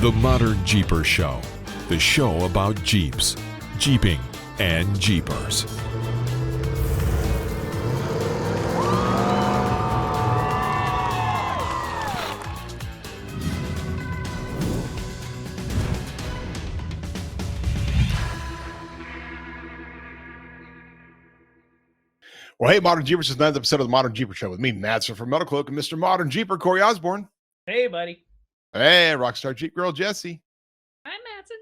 The ModernJeeper Show, the show about Jeeps, Jeeping, and Jeepers. Well, hey, Modern Jeepers, this is another episode of the Modern Jeeper Show with me, Matson from Metalcloak, and Mr. Modern Jeeper, Corey Osborne. Hey, buddy. Hey, Rockstar Jeep Girl, Jessy. Hi, Matson.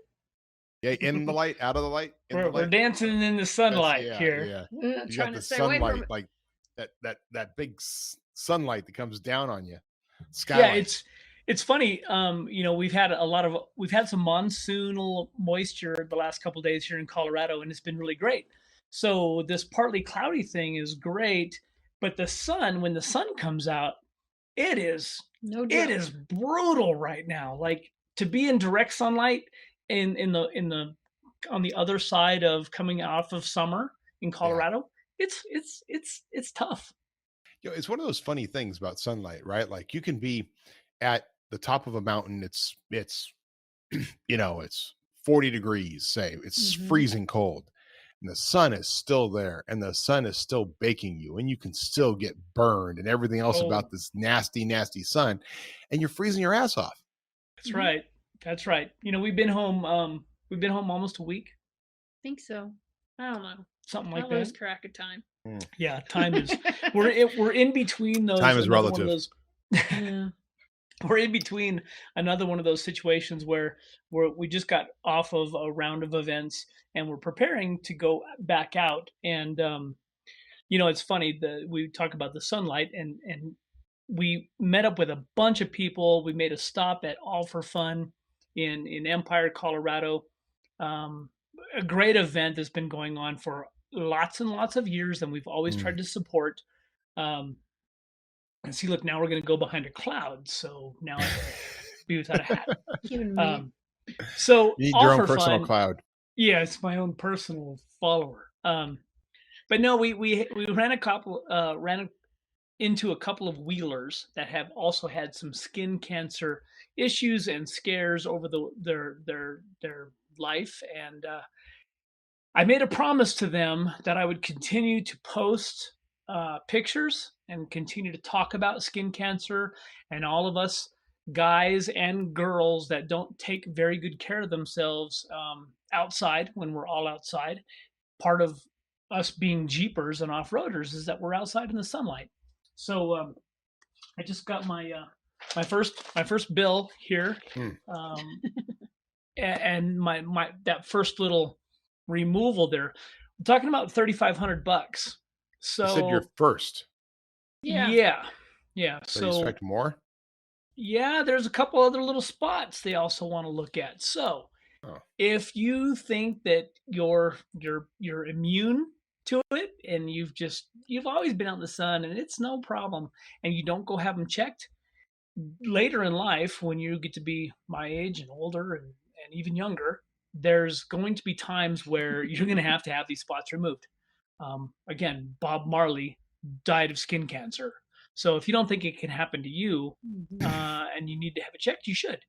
Yeah, in the light, out of the light. We're dancing in the sunlight here. Yeah, I'm you trying got to the stay away from sunlight, it. like that big sunlight that comes down on you. Yeah, Skylight. it's funny. We've had some monsoonal moisture the last couple of days here in Colorado, and it's been really great. So this partly cloudy thing is great, but when the sun comes out, it is brutal right now. Like, to be in direct sunlight on the other side of coming off of summer in Colorado, it's tough. It's one of those funny things about sunlight, right? Like, you can be at the top of a mountain. It's 40 degrees, say it's freezing cold, and the sun is still there, and the sun is still baking you, and you can still get burned and everything else about this nasty, nasty sun, and you're freezing your ass off. That's right. That's right. We've been home almost a week. I think so. I don't know. Something I like lose that. track of time. Yeah, time is we're in between those. Time is relative. Yeah. We're in between another one of those situations where we just got off of a round of events and we're preparing to go back out. And it's funny that we talk about the sunlight, and we met up with a bunch of people. We made a stop at All for Fun in Empire, Colorado. A great event that's been going on for lots and lots of years, and we've always tried to support. And see, look, now we're going to go behind a cloud, so now I can be without a hat. So You need All your own for personal Fun, cloud. yeah, it's my own personal follower. But no, we ran into a couple of wheelers that have also had some skin cancer issues and scares over their life, and I made a promise to them that I would continue to post pictures and continue to talk about skin cancer, and all of us guys and girls that don't take very good care of themselves outside when we're all outside. Part of us being Jeepers and off-roaders is that we're outside in the sunlight. So I just got my first bill here, and my that first little removal there. We're talking about $3,500. So You said you're first. yeah. So you expect more? Yeah, there's a couple other little spots they also want to look at. So if you think that you're immune to it, and you've always been out in the sun and it's no problem, and you don't go have them checked later in life, when you get to be my age and older and even younger, there's going to be times where you're going to have these spots removed. Again, Bob Marley died of skin cancer. So if you don't think it can happen to you, and you need to have it checked, you should.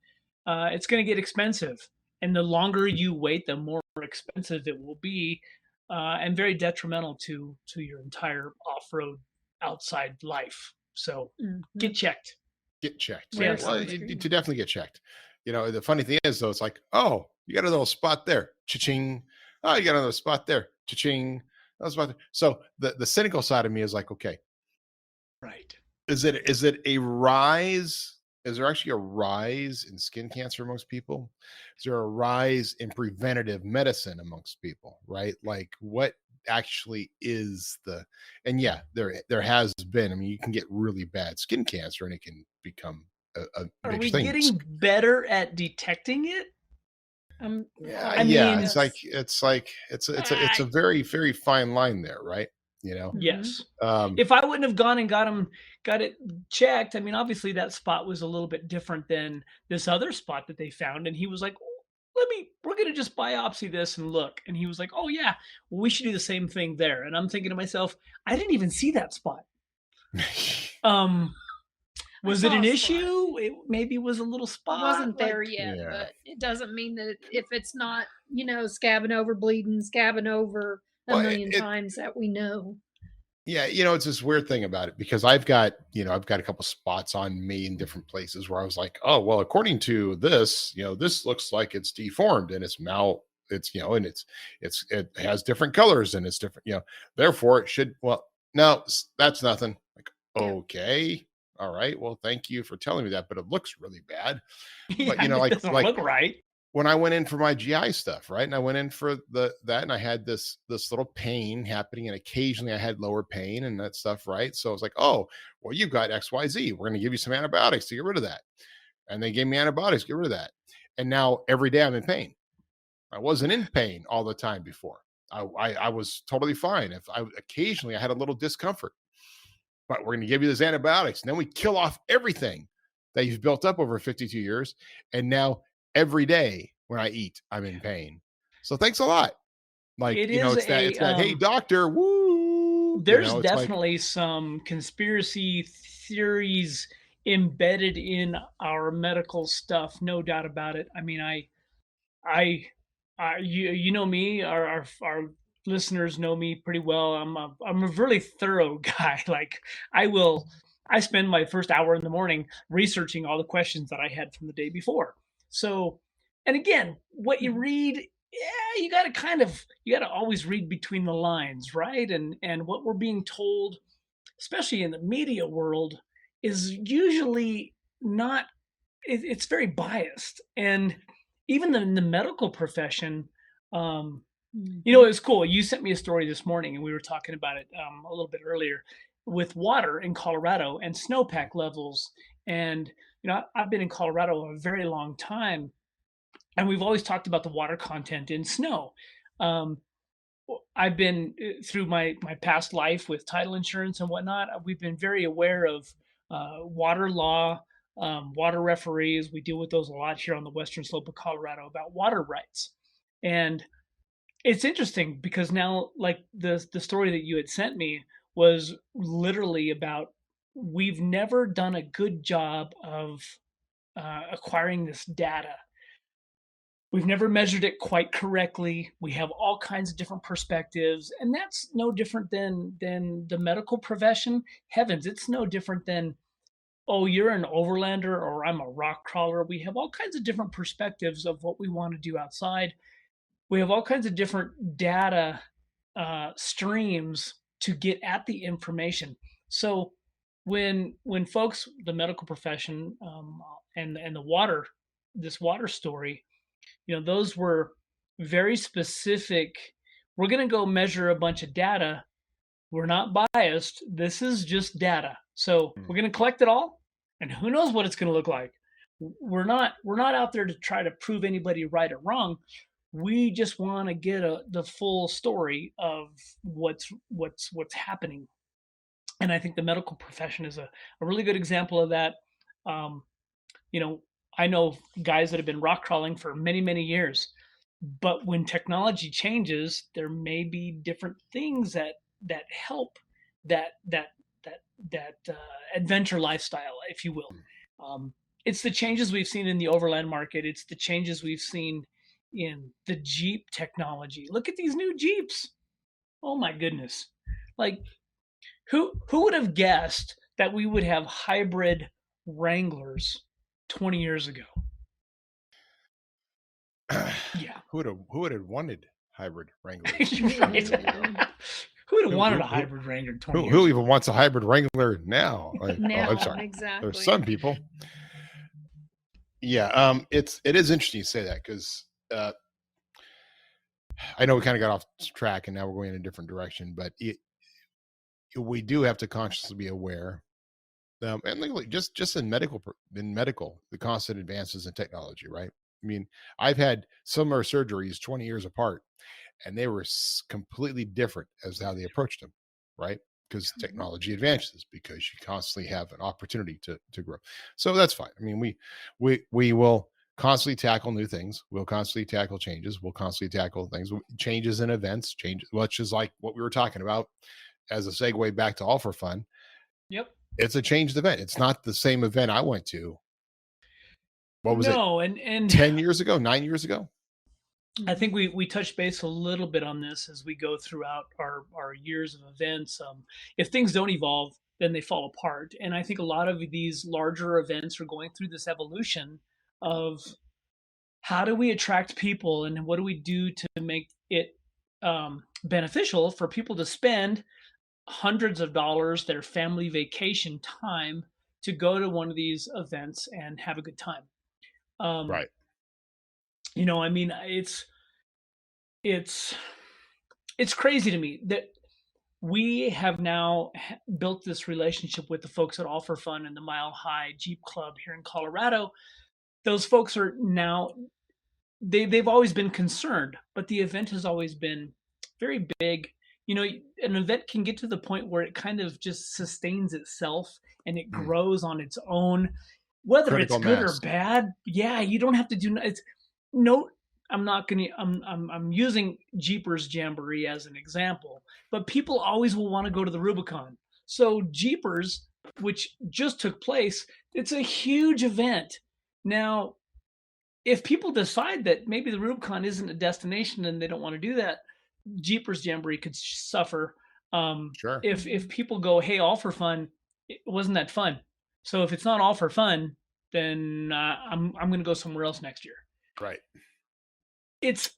It's going to get expensive, and the longer you wait, the more expensive it will be, and very detrimental to your entire off-road outside life. So get checked. Get checked. Yeah, well, to definitely get checked. The funny thing is, though, it's like, oh, you got a little spot there, cha-ching. Oh, you got another spot there, cha-ching. Another spot there. So the cynical side of me is like, okay, right. Is it a rise? Is there actually a rise in skin cancer amongst people? Is there a rise in preventative medicine amongst people? Right? Like, what actually is and yeah, there has been. I mean, you can get really bad skin cancer and it can become a Are big we thing. getting better at detecting it? I mean, it's a very, very fine line there, right? Yes. Um, If I wouldn't have gone and got it checked, I mean, obviously that spot was a little bit different than this other spot that they found. And he was like, we're going to just biopsy this and look. And he was like, oh yeah, well, we should do the same thing there. And I'm thinking to myself, I didn't even see that spot. Was it an saw a spot. issue? It maybe was a little It spot. wasn't there like- yet, Yeah. but it doesn't mean that if it's not, scabbing over, bleeding, scabbing over a Well, million times that we know. Yeah, it's this weird thing about it because I've got a couple spots on me in different places where I was like, oh, well, according to this, this looks like it's deformed and it's and it has different colors and it's different, therefore it should, well, no, that's nothing. Like, Yeah. okay, all right, well, thank you for telling me that, but it looks really bad. Yeah, But it doesn't look right. When I went in for my GI stuff, right? And I went in for that and I had this little pain happening, and occasionally I had lower pain and that stuff, right? So I was like, oh, well, you've got XYZ. We're going to give you some antibiotics to get rid of that. And they gave me antibiotics to get rid of that. And now every day I'm in pain. I wasn't in pain all the time before. I was totally fine. Occasionally I had a little discomfort. But we're going to give you those antibiotics, and then we kill off everything that you've built up over 52 years. And now every day when I eat, I'm in pain. So thanks a lot. Like, it's that, hey, doctor, woo. There's definitely some conspiracy theories embedded in our medical stuff, no doubt about it. I mean, you know me, our listeners know me pretty well. I'm a really thorough guy. Like I spend my first hour in the morning researching all the questions that I had from the day before. So, and again, what you read, you got to always read between the lines, right? And what we're being told, especially in the media world, is usually not, it's very biased. And even in the medical profession, it's cool. You sent me a story this morning and we were talking about it a little bit earlier with water in Colorado and snowpack levels. And, I've been in Colorado a very long time, and we've always talked about the water content in snow. I've been through my past life with title insurance and whatnot. We've been very aware of water law, water referees. We deal with those a lot here on the western slope of Colorado about water rights. And it's interesting because now, like the story that you had sent me was literally about, we've never done a good job of acquiring this data. We've never measured it quite correctly. We have all kinds of different perspectives, and that's no different than the medical profession. Heavens, it's no different than, oh, you're an overlander or I'm a rock crawler. We have all kinds of different perspectives of what we want to do outside. We have all kinds of different data streams to get at the information. So when folks, the medical profession and this water story, those were very specific. We're going to go measure a bunch of data. We're not biased. This is just data. So we're going to collect it all, and who knows what it's going to look like. We're not out there to try to prove anybody right or wrong. We just want to get the full story of what's happening. And I think the medical profession is a really good example of that. I know guys that have been rock crawling for many, many years, but when technology changes, there may be different things that help that adventure lifestyle, if you will. It's the changes we've seen in the overland market. It's the changes we've seen in the Jeep technology. Look at these new Jeeps. Oh my goodness. Like who would have guessed that we would have hybrid Wranglers 20 years ago? Yeah. Who would have wanted hybrid Wranglers? Right. Who would have wanted a hybrid Wrangler 20 years Who ago? even wants a hybrid Wrangler now? Now, I'm sorry. exactly. There's some people. Yeah, it is interesting to say that because I know we kind of got off track and now we're going in a different direction, but we do have to consciously be aware. And like, just in medical, the constant advances in technology, right? I mean, I've had similar surgeries 20 years apart, and they were completely different as to how they approached them, right? Because technology advances, because you constantly have an opportunity to grow. So that's fine. I mean, we will constantly tackle new things. We'll constantly tackle changes. We'll constantly tackle things, changes in events, which is like what we were talking about as a segue back to All for Fun. Yep. It's a changed event. It's not the same event I went to. What was it? And 10 years ago, 9 years ago? I think we touched base a little bit on this as we go throughout our years of events. If things don't evolve, then they fall apart. And I think a lot of these larger events are going through this evolution of how do we attract people and what do we do to make it beneficial for people to spend hundreds of dollars, their family vacation time, to go to one of these events and have a good time. Right. You know, I mean, it's crazy to me that we have now built this relationship with the folks at All for Fun and the Mile High Jeep Club here in Colorado. Those folks are now they've always been concerned, but the event has always been very big. You know, an event can get to the point where it kind of just sustains itself and it grows on its own, whether Critical it's good mass. or bad. Yeah, you don't have to do it's no. I'm not gonna. I'm using Jeepers Jamboree as an example, but people always will want to go to the Rubicon. So Jeepers, which just took place, it's a huge event. Now, if people decide that maybe the Rubicon isn't a destination and they don't want to do that, Jeepers Jamboree could suffer. Sure. If people go, hey, All for Fun, it wasn't that fun. So if it's not All for Fun, then I'm going to go somewhere else next year. Right.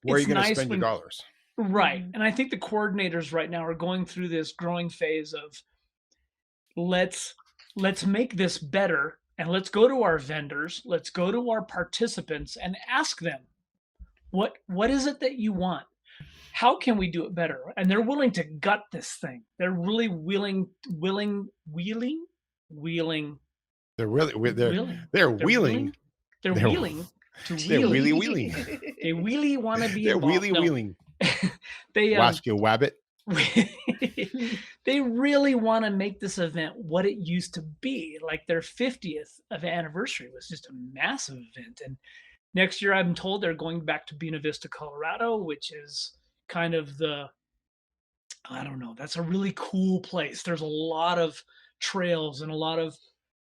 Where are you going to nice spend your dollars? Right. And I think the coordinators right now are going through this growing phase of let's make this better, and let's go to our vendors, let's go to our participants and ask them, what is it that you want? How can we do it better? And they're willing to gut this thing. They're really willing. They're wheeling. They're wheeling. They're wheeling. They really want to be They're involved. wheeling. They Wasky Wabbit. they really want to make this event what it used to be. Like their 50th of anniversary was just a massive event. And next year, I'm told they're going back to Buena Vista, Colorado, which is kind of I don't know, that's a really cool place. There's a lot of trails and a lot of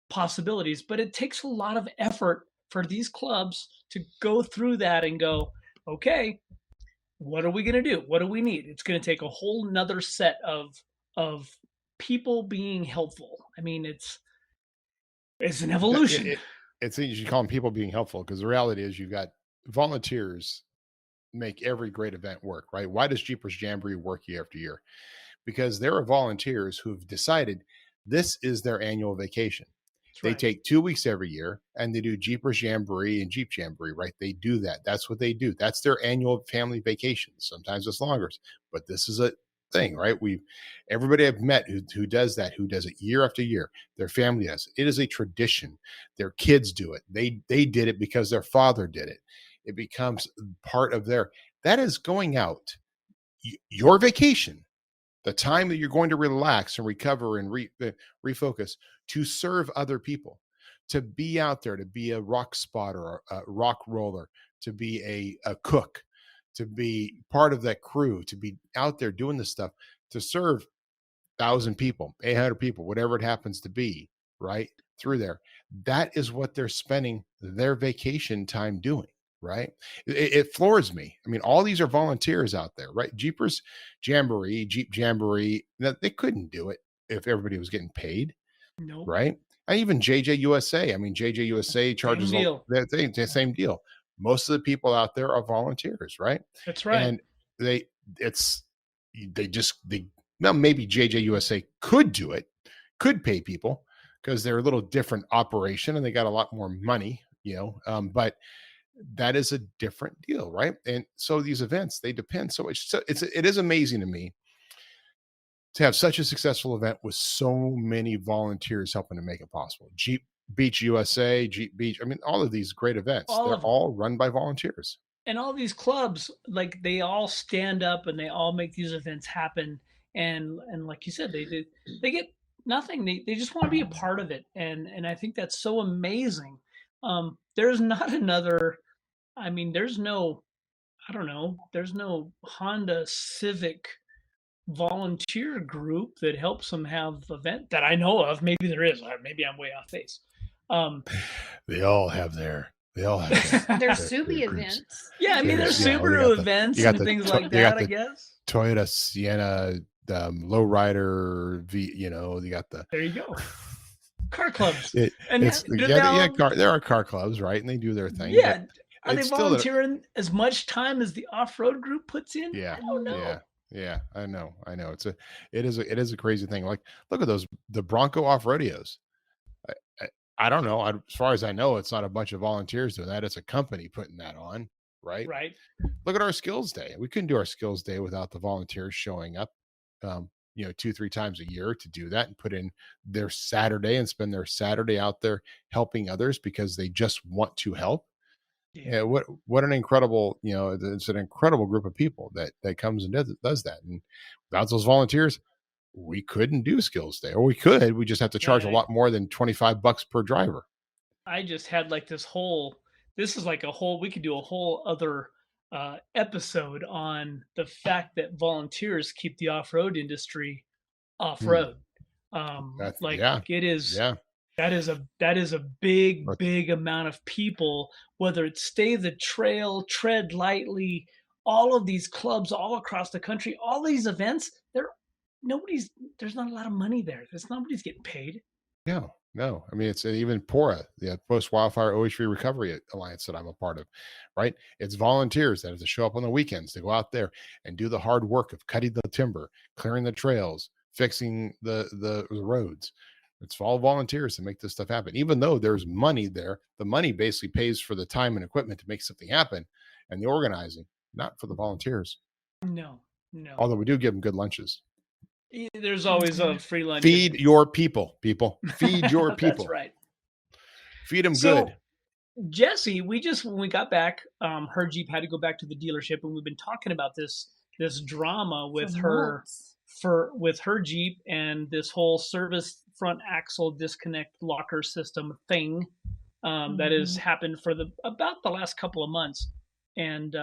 possibilities, but it takes a lot of effort for these clubs to go through that and go, okay, what are we going to do? What do we need? It's going to take a whole nother set of people being helpful. I mean, it's an evolution. It's you should call them people being helpful, because the reality is you've got volunteers make every great event work, right? Why does Jeepers Jamboree work year after year? Because there are volunteers who've decided this is their annual vacation. They take 2 weeks every year and they do Jeepers Jamboree and Jeep Jamboree, right? They do that. That's what they do. That's their annual family vacation. Sometimes it's longer, but this is a thing, right? Everybody I've met who does that, who does it year after year, their family does it. It is a tradition. Their kids do it. They did it because their father did it. It becomes part of that is going out. Your vacation, the time that you're going to relax and recover and refocus, to serve other people, to be out there, to be a rock spotter, a rock roller, to be a cook, to be part of that crew, to be out there doing this stuff, to serve 1,000 people, 800 people, whatever it happens to be, right? Through there. That is what they're spending their vacation time doing, right? It floors me. I mean, all these are volunteers out there, right? Jeepers Jamboree, Jeep Jamboree, they couldn't do it if everybody was getting paid. Nope. Right. And even JJ USA. I mean, JJ USA charges the same deal. Most of the people out there are volunteers, right? That's right. And maybe JJ USA could do it, could pay people, because they're a little different operation and they got a lot more money, but that is a different deal, right? And so these events, they depend so much. So it is amazing to me to have such a successful event with so many volunteers helping to make it possible. Jeep Beach USA, Jeep Beach. I mean, all of these great events, they're all run by volunteers. And all these clubs, like, they all stand up and they all make these events happen. And like you said, they get nothing. They just want to be a part of it. And I think that's so amazing. There's not another, I mean, there's no Honda Civic volunteer group that helps them have event that I know of. Maybe there is. Maybe I'm way off base. They all have their There's their Subi groups. events. Yeah, I mean, there's Yeah, well, Subaru events and things like that, I guess. Toyota Sienna, the lowrider, you got the. There you go. Car clubs. There are car clubs, right? And they do their thing. Yeah. Are they volunteering as much time as the off-road group puts in? Yeah. I don't know. Yeah. I know. It is a crazy thing. Like, look at the Bronco off-rodeos. I don't know. As far as I know, it's not a bunch of volunteers doing that. It's a company putting that on, right? Right. Look at our skills day. We couldn't do our skills day without the volunteers showing up, 2-3 times a year to do that and put in their Saturday and spend their Saturday out there helping others because they just want to help. Yeah. What an incredible, it's an incredible group of people that comes and does that. And without those volunteers, we couldn't do skills day, or we just have to charge a lot more than $25 per driver. I just had like this is like we could do a whole other episode on the fact that volunteers keep the off-road industry off-road. It is, that is a big amount of people, whether it's Stay the Trail, Tread Lightly, all of these clubs all across the country, all these events, there's not a lot of money there. Nobody's getting paid. No. I mean, it's even PORA, the Post-Wildfire Ocean Recovery Alliance that I'm a part of, right? It's volunteers that have to show up on the weekends to go out there and do the hard work of cutting the timber, clearing the trails, fixing the roads. It's all volunteers to make this stuff happen. Even though there's money there, the money basically pays for the time and equipment to make something happen and the organizing, not for the volunteers. No. Although we do give them good lunches. There's always a free lunch. Feed your people. Feed your people. That's right. Feed them good. Jessy, when we got back, her Jeep had to go back to the dealership, and we've been talking about this drama with her Jeep and this whole service front axle disconnect locker system thing that has happened for about the last couple of months. And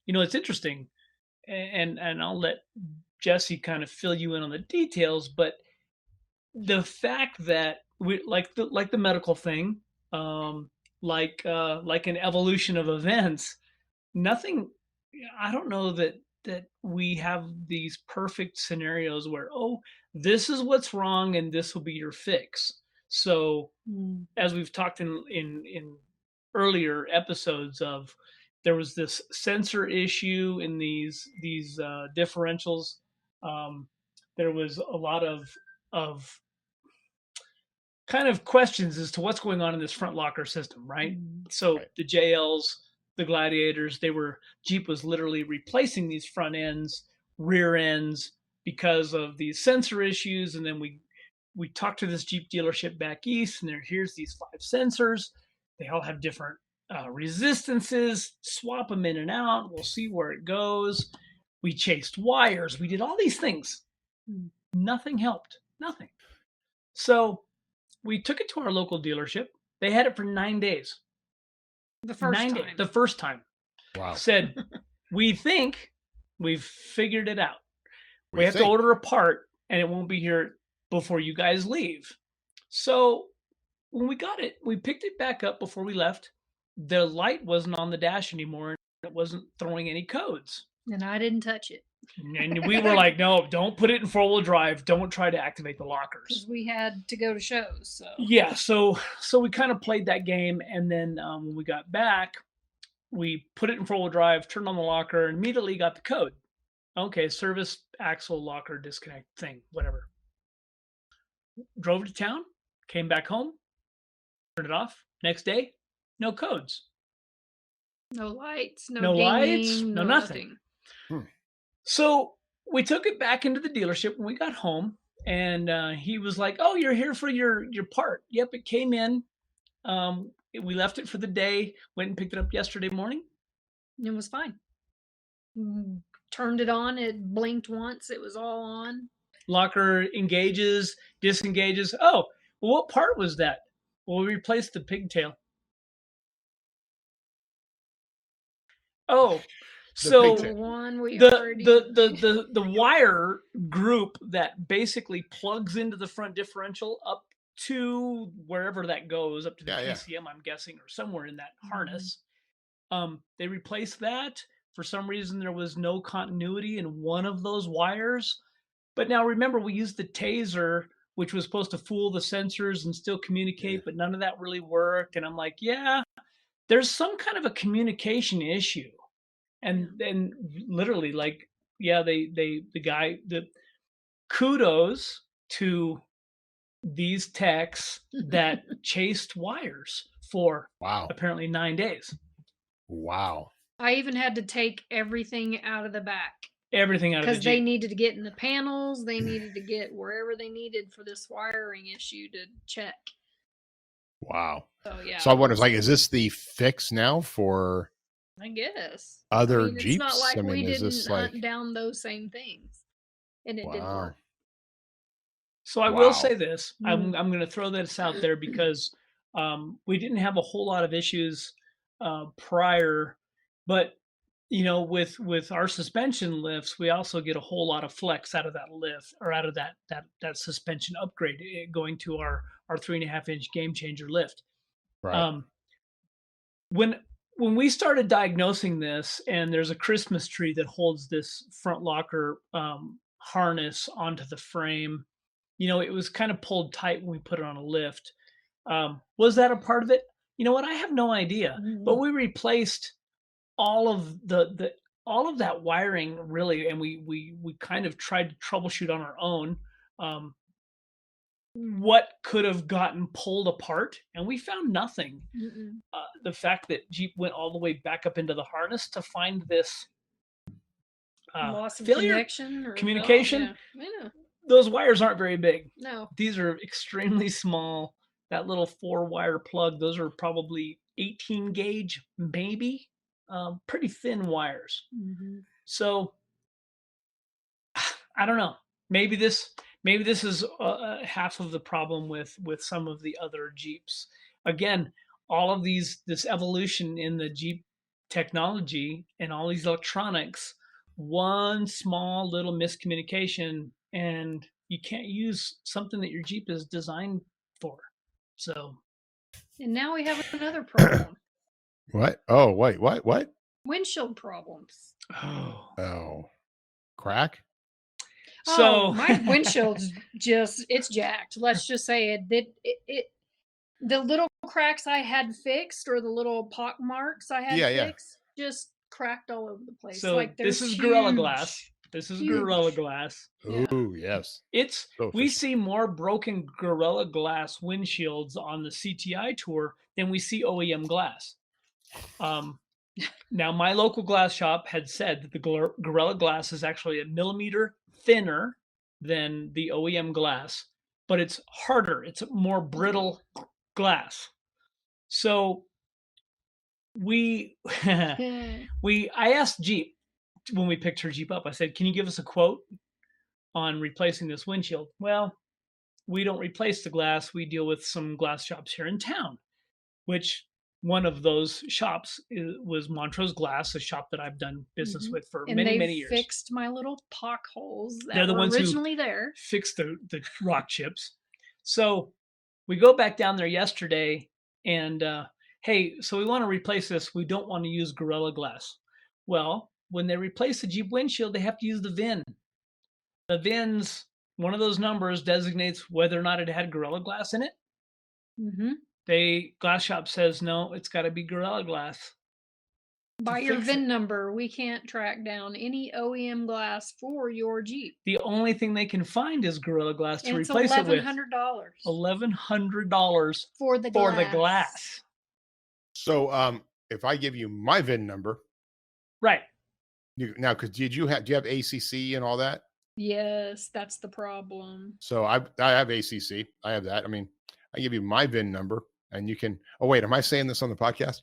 it's interesting, and I'll let Jessy kind of fill you in on the details, but the fact that we like the medical thing, like an evolution of events, I don't know that we have these perfect scenarios where, this is what's wrong and this will be your fix. So as we've talked in earlier episodes of, there was this sensor issue in these differentials. There was a lot of kind of questions as to what's going on in this front locker system, right? So the JLs, the Gladiators, Jeep was literally replacing these front ends, rear ends because of these sensor issues. And then we talked to this Jeep dealership back east, and here's these 5 sensors. They all have different resistances. Swap them in and out. We'll see where it goes. We chased wires. We did all these things. Nothing helped. Nothing. So we took it to our local dealership. They had it for 9 days. The first time. Wow. Said, we think we've figured it out. We have to order a part, and it won't be here before you guys leave. So when we got it, we picked it back up before we left. The light wasn't on the dash anymore, and it wasn't throwing any codes. And I didn't touch it. And we were like, no, don't put it in 4-wheel drive. Don't try to activate the lockers. Because we had to go to shows. So yeah, so we kind of played that game. And then when we got back, we put it in 4-wheel drive, turned on the locker, and immediately got the code. Okay, service axle locker disconnect thing, whatever. Drove to town, came back home, turned it off. Next day, no codes. No lights, no lights, no nothing. So we took it back into the dealership when we got home, and he was like, "Oh, you're here for your part." Yep, it came in. We left it for the day. Went and picked it up yesterday morning. It was fine. Turned it on. It blinked once. It was all on. Locker engages, disengages. Oh, well, what part was that? Well, we replaced the pigtail. Oh, So pigtail. one we the already the wire group that basically plugs into the front differential up to wherever that goes, up to the Yeah, PCM, I'm guessing, or somewhere in that harness. They replaced that. For some reason, there was no continuity in one of those wires. But now remember, we used the taser, which was supposed to fool the sensors and still communicate, but none of that really worked. And I'm like, yeah, there's some kind of a communication issue. And then literally, like, yeah, the kudos to these techs that chased wires for Wow. apparently 9 days. Wow. I even had to take everything out of the back Everything out of the because they Jeep. needed to get in the panels. They needed to get wherever they needed for this wiring issue to check. Wow. So yeah. So I wonder, like, is this the fix now for I guess other It's Jeeps? not like I mean, we is didn't this hunt like down those same things, and it didn't wow? work. So I will Wow. say this. I'm going to throw this out there because we didn't have a whole lot of issues prior, but you know, with our suspension lifts, we also get a whole lot of flex out of that lift or out of that suspension upgrade going to our 3.5-inch game changer lift. Right. When we started diagnosing this, and there's a Christmas tree that holds this front locker harness onto the frame, you know, it was kind of pulled tight when we put it on a lift. Was that a part of it? You know what? I have no idea. But we replaced all of all of that wiring really, and we kind of tried to troubleshoot on our own. What could have gotten pulled apart, and we found nothing. The fact that Jeep went all the way back up into the harness to find this Loss of failure, communication. Yeah. Those wires aren't very big. No. These are extremely small. That little 4-wire plug, those are probably 18 gauge, maybe. Pretty thin wires. So I don't know. Maybe this is half of the problem with some of the other Jeeps. Again, all of this evolution in the Jeep technology and all these electronics, one small little miscommunication, and you can't use something that your Jeep is designed for. So, and now we have another problem. What? Oh, wait, what? Windshield problems. Oh, crack. So my windshield's it's jacked. Let's just say it the little cracks I had fixed or the little pock marks I had fixed just cracked all over the place. So like this is Gorilla Glass. This is Gorilla Glass. Oh, yes. It's we see more broken Gorilla Glass windshields on the CTI tour than we see OEM glass. Now, my local glass shop had said that the Gorilla Glass is actually a millimeter thinner than the OEM glass, but it's harder. It's more brittle glass. So I asked Jeep when we picked her Jeep up. I said, "Can you give us a quote on replacing this windshield?" Well, we don't replace the glass. We deal with some glass shops here in town, which one of those shops was Montrose Glass, a shop that I've done business with for many years. Fixed my little pock holes that They're the were ones originally who there. Fixed the rock chips. So we go back down there yesterday, and hey, so we want to replace this. We don't want to use Gorilla Glass. Well, when they replace the Jeep windshield, they have to use the VIN. The VIN's one of those numbers designates whether or not it had Gorilla Glass in it. Glass shop says no, it's got to be Gorilla Glass. By your VIN number, we can't track down any OEM glass for your Jeep. The only thing they can find is Gorilla Glass to replace it with. $1,100. $1,100 for the glass. So, if I give you my VIN number, right now, because do you have ACC and all that? Yes, that's the problem. So I have ACC. I have that. I mean, I give you my VIN number, and you can. Oh wait, am I saying this on the podcast?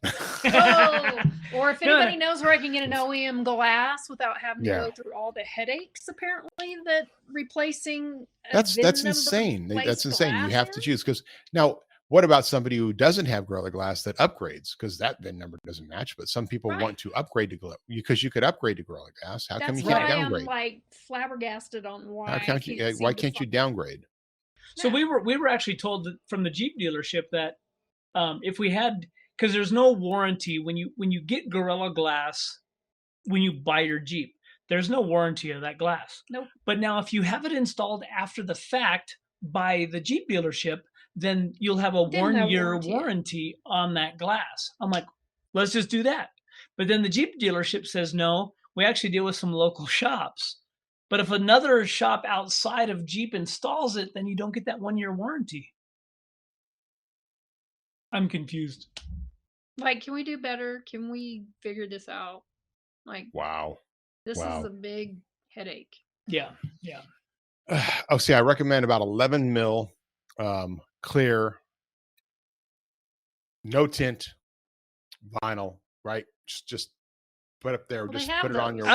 Or if anybody knows where I can get an OEM glass without having to go through all the headaches, apparently that replacing that's insane. That's insane. You have to choose because now What about somebody who doesn't have Gorilla Glass that upgrades? Because that VIN number doesn't match, but some people want to upgrade to Gorilla, because you could upgrade to Gorilla Glass. How come you can't downgrade? I'm like flabbergasted on why. Why can't you downgrade? So we were actually told that from the Jeep dealership that if we had, because there's no warranty when you get Gorilla Glass when you buy your Jeep, there's no warranty of that glass. Nope. But now if you have it installed after the fact by the Jeep dealership, then you'll have a 1-year warranty on that glass. I'm like, let's just do that. But then the Jeep dealership says, no, we actually deal with some local shops. But if another shop outside of Jeep installs it, then you don't get that 1-year warranty. I'm confused. Like, can we do better? Can we figure this out? Like, wow. This is a big headache. Yeah. Oh, see, I recommend about 11 mil clear, no tint vinyl, right? Just put up there. Just put it on your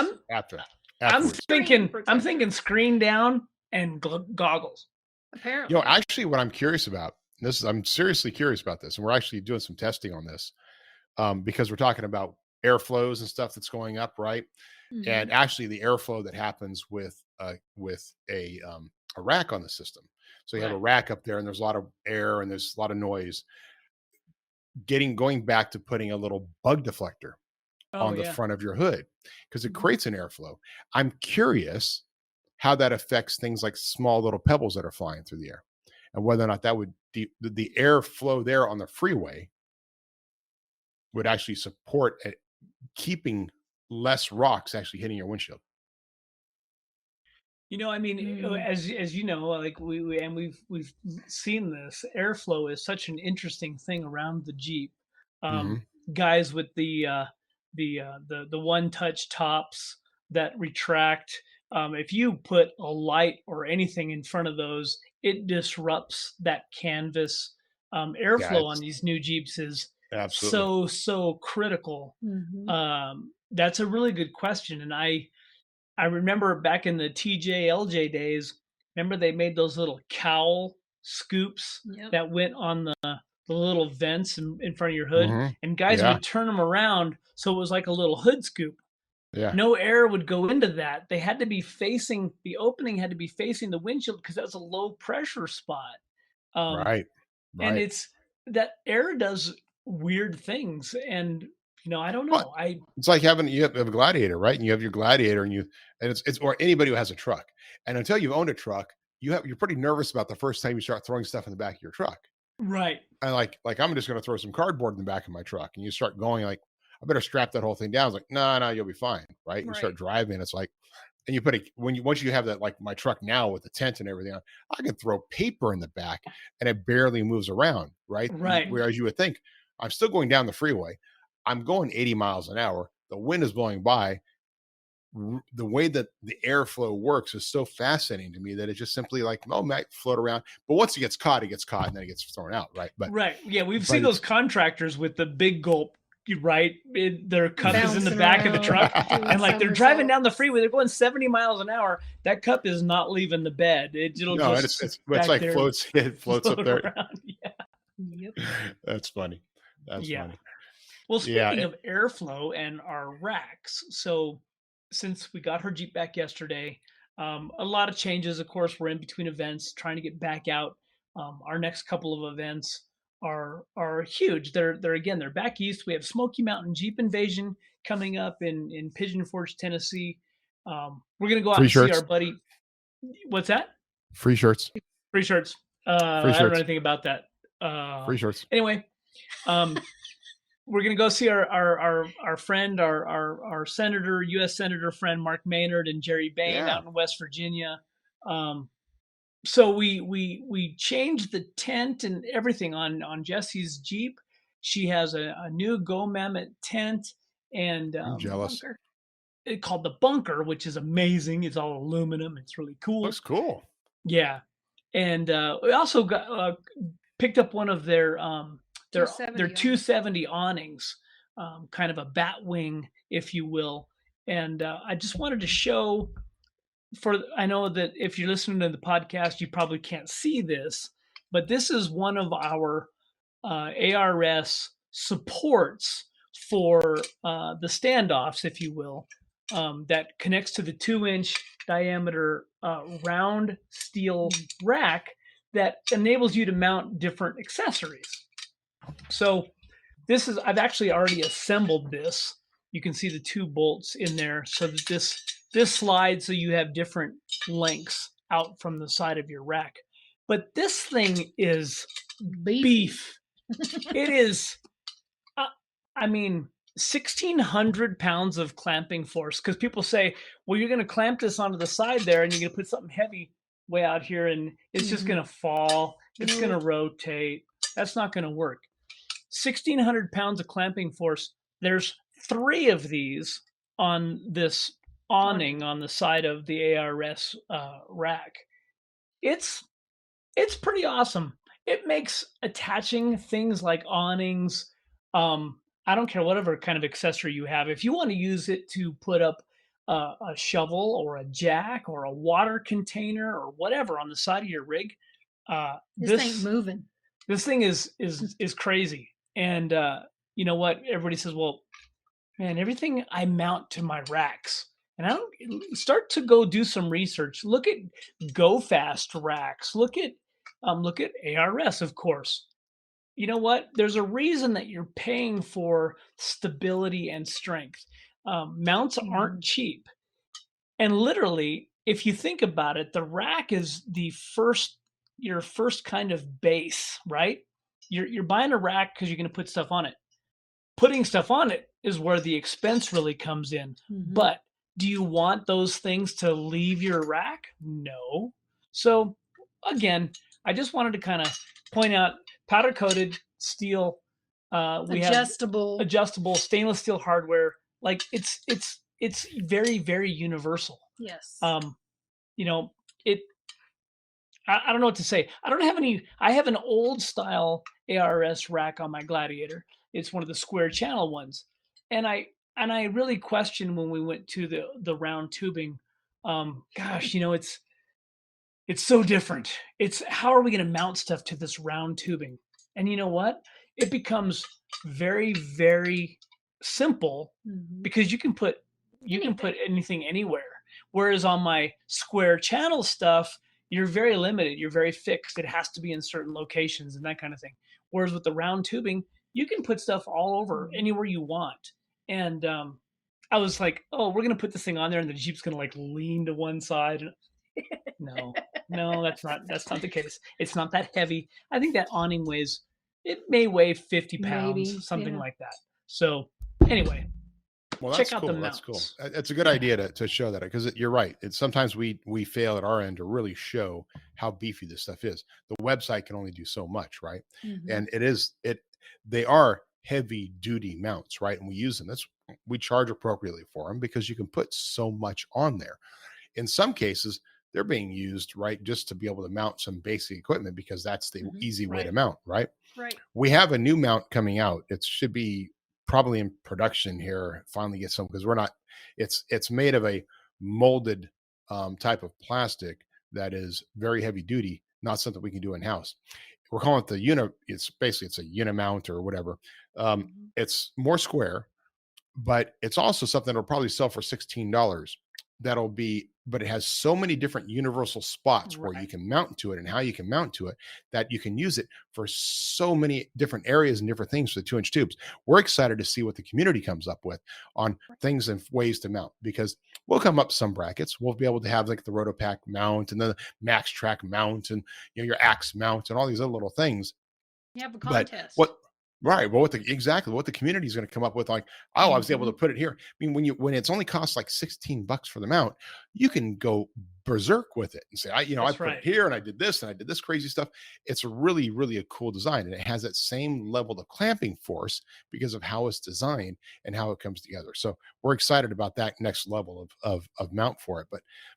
I'm thinking screen down and goggles. Apparently. Actually, what I'm curious about, I'm seriously curious about this, and we're actually doing some testing on this because we're talking about airflows and stuff that's going up, right? Mm-hmm. And actually, the airflow that happens with a rack on the system. So you have a rack up there, and there's a lot of air and there's a lot of noise. Going back to putting a little bug deflector on the front of your hood, because it creates an airflow. I'm curious how that affects things like small little pebbles that are flying through the air, and whether or not that would the airflow there on the freeway would actually support keeping less rocks actually hitting your windshield. I mean, as you know, like we've seen this, airflow is such an interesting thing around the Jeep. Guys with the one-touch tops that retract, if you put a light or anything in front of those, it disrupts that canvas. Airflow on these new Jeeps is so critical. That's a really good question, and I remember back in the TJ/LJ days, remember they made those little cowl scoops that went on the little vents in front of your hood, and guys would turn them around so it was like a little hood scoop. No air would go into that. They had to be facing, the opening had to be facing the windshield because that was a low pressure spot. Right. And it's that air does weird things, and I don't know. Well, it's like you have a Gladiator, right? And you have your Gladiator, and it's or anybody who has a truck. And until you've owned a truck, you're pretty nervous about the first time you start throwing stuff in the back of your truck. Right. And like I'm just going to throw some cardboard in the back of my truck, and you start going like, I better strap that whole thing down. It's like, no, you'll be fine, right? You start driving, it's like, and you put once you have that, like my truck now with the tent and everything, I can throw paper in the back, and it barely moves around, right? Right. Whereas you would think, I'm still going down the freeway. I'm going 80 miles an hour. The wind is blowing by. The way that the airflow works is so fascinating to me that it's just simply like, might float around. But once it gets caught, and then it gets thrown out, right? But yeah, we've seen those contractors with the big gulp, right? Their cup is in the back of the truck, and like they're driving down the freeway, they're going 70 miles an hour. That cup is not leaving the bed. It's like it floats up there. Around. Yeah. Yep. That's funny. That's funny. Well, speaking of airflow and our racks, so since we got her Jeep back yesterday, a lot of changes. Of course, we're in between events, trying to get back out. Our next couple of events are huge. They're back east. We have Smoky Mountain Jeep Invasion coming up in Pigeon Forge, Tennessee. We're gonna go out and see our buddy. What's that? Free shirts. Free shirts. I don't know anything about that. Free shirts. Anyway. We're gonna go see our friend, our senator, U.S. Senator friend Mark Maynard and Jerry Bain out in West Virginia. So we changed the tent and everything on Jessy's Jeep. She has a new Go Mammoth tent, and I'm jealous. It's called the Bunker, which is amazing. It's all aluminum. It's really cool. Looks cool. Yeah, and we also got picked up one of their 270 awnings, kind of a bat wing, if you will. And I just wanted to show I know that if you're listening to the podcast, you probably can't see this, but this is one of our ARS supports for the standoffs, if you will, that connects to the 2-inch diameter round steel rack that enables you to mount different accessories. So I've actually already assembled this. You can see the 2 bolts in there so that this slides so you have different lengths out from the side of your rack. But this thing is beef. It is, I mean, 1,600 pounds of clamping force. Because people say, well, you're going to clamp this onto the side there and you're going to put something heavy way out here and it's just going to fall. It's going to rotate. That's not going to work. 1,600 pounds of clamping force. There's 3 of these on this awning on the side of the ARS rack. It's pretty awesome. It makes attaching things like awnings, I don't care whatever kind of accessory you have. If you want to use it to put up a shovel or a jack or a water container or whatever on the side of your rig, this thing's moving. This thing is crazy. And you know what? Everybody says, well, man, everything I mount to my racks. And I don't start to go do some research. Look at Go Fast racks. Look at ARS, of course. You know what? There's a reason that you're paying for stability and strength. Mounts aren't cheap. And literally, if you think about it, the rack is your first kind of base, right? You're buying a rack because you're going to put stuff on it. Putting stuff on it is where the expense really comes in. But do you want those things to leave your rack? No. So again, I just wanted to kind of point out powder coated steel. We have adjustable stainless steel hardware. Like it's very, very universal. Yes. You know, I don't know what to say. I have an old style ARS rack on my Gladiator. It's one of the square channel ones. And I really questioned when we went to the round tubing. Gosh, you know, it's so different. It's how are we going to mount stuff to this round tubing? And you know what? It becomes very, very simple because you can put anything anywhere. Whereas on my square channel stuff, you're very limited. You're very fixed. It has to be in certain locations and that kind of thing. Whereas with the round tubing, you can put stuff all over anywhere you want. And I was like, oh, we're going to put this thing on there and the Jeep's going to like lean to one side. No, that's not the case. It's not that heavy. I think that awning may weigh 50 pounds, something like that. So anyway, well, check out the mounts. That's cool. It's a good idea to show that because you're right. Sometimes we fail at our end to really show how beefy this stuff is. The website can only do so much, right? And they are heavy duty mounts, right? And we use them. We charge appropriately for them because you can put so much on there. In some cases, they're being used, right, just to be able to mount some basic equipment because that's the easy way to mount, right? Right. We have a new mount coming out. It should be probably in production here. Finally get some because we're not. It's made of a molded type of plastic that is very heavy duty, not something we can do in house. We're calling it the it's a unimount or whatever. It's more square, but it's also something that'll probably sell for $16. But it has so many different universal spots where you can mount to it and how you can mount to it that you can use it for so many different areas and different things for the 2-inch tubes. We're excited to see what the community comes up with on things and ways to mount because we'll come up with some brackets. We'll be able to have like the Rotopack mount and the Max Track mount and your Axe mount and all these other little things. You have a contest. Right. Well, what the community is going to come up with, like, oh, I was able to put it here. I mean, when it's only costs like $16 for the mount, you can go berserk with it and say, I put it here and I did this crazy stuff. It's really, really a cool design. And it has that same level of clamping force because of how it's designed and how it comes together. So we're excited about that next level of mount for it.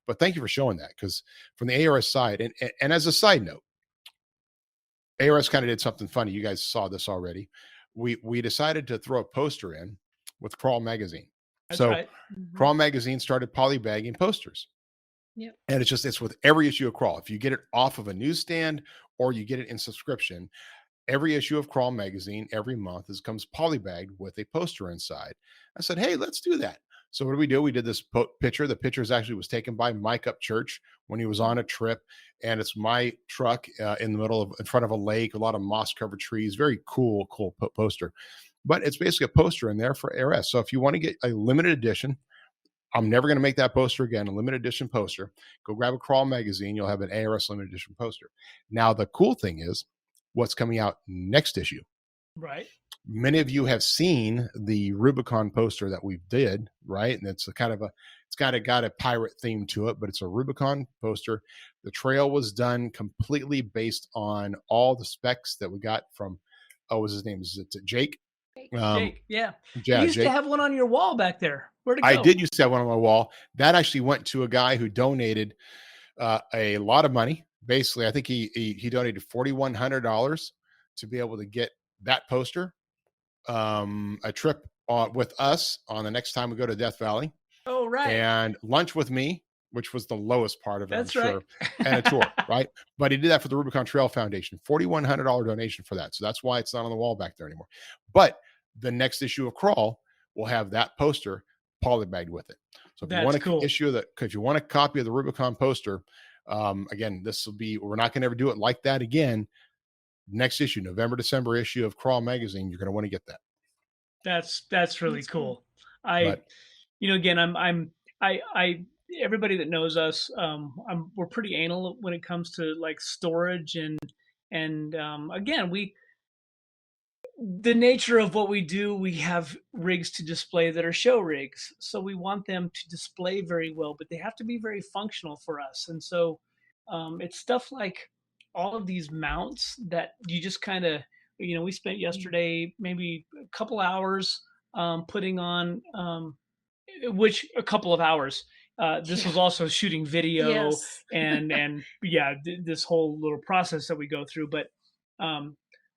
But thank you for showing that because from the ARS side, and as a side note, ARS kind of did something funny. You guys saw this already. We decided to throw a poster in with Crawl Magazine. That's right. Crawl Magazine started polybagging posters. Yep. And it's with every issue of Crawl. If you get it off of a newsstand or you get it in subscription, every issue of Crawl magazine every month comes polybagged with a poster inside. I said, hey, let's do that. So what did we do? We did this picture. The picture actually was taken by Mike Upchurch when he was on a trip, and it's my truck in front of a lake, a lot of moss covered trees. Very cool poster. But it's basically a poster in there for ARS. So if you want to get a limited edition, I'm never going to make that poster again, a limited edition poster. Go grab a Crawl magazine. You'll have an ARS limited edition poster. Now, the cool thing is what's coming out next issue. Right. Many of you have seen the Rubicon poster that we did, right? And it's got a pirate theme to it, but it's a Rubicon poster. The trail was done completely based on all the specs that we got from, what was his name? Is it Jake? Jake, yeah. You used to have one on your wall back there. Where'd it go? I did used to have one on my wall. That actually went to a guy who donated a lot of money. Basically, I think he donated $4,100 to be able to get that poster. A trip with us on the next time we go to Death Valley. Oh, right. And lunch with me, which was the lowest part of it, That's I'm right. sure. And a tour, right? But he did that for the Rubicon Trail Foundation, $4,100 donation for that. So that's why it's not on the wall back there anymore. But the next issue of Crawl will have that poster polybagged with it. So if you want if you want a copy of the Rubicon poster, again, we're not going to ever do it like that again. Next issue, November, December issue of Crawl magazine, you're going to want to get that. That's really cool. Again, everybody that knows us, we're pretty anal when it comes to like storage and again, the nature of what we do, we have rigs to display that are show rigs. So we want them to display very well, but they have to be very functional for us. And so it's stuff like all of these mounts that you just kind of, we spent yesterday maybe a couple hours putting on, which a couple of hours. This was also shooting video and this whole little process that we go through. But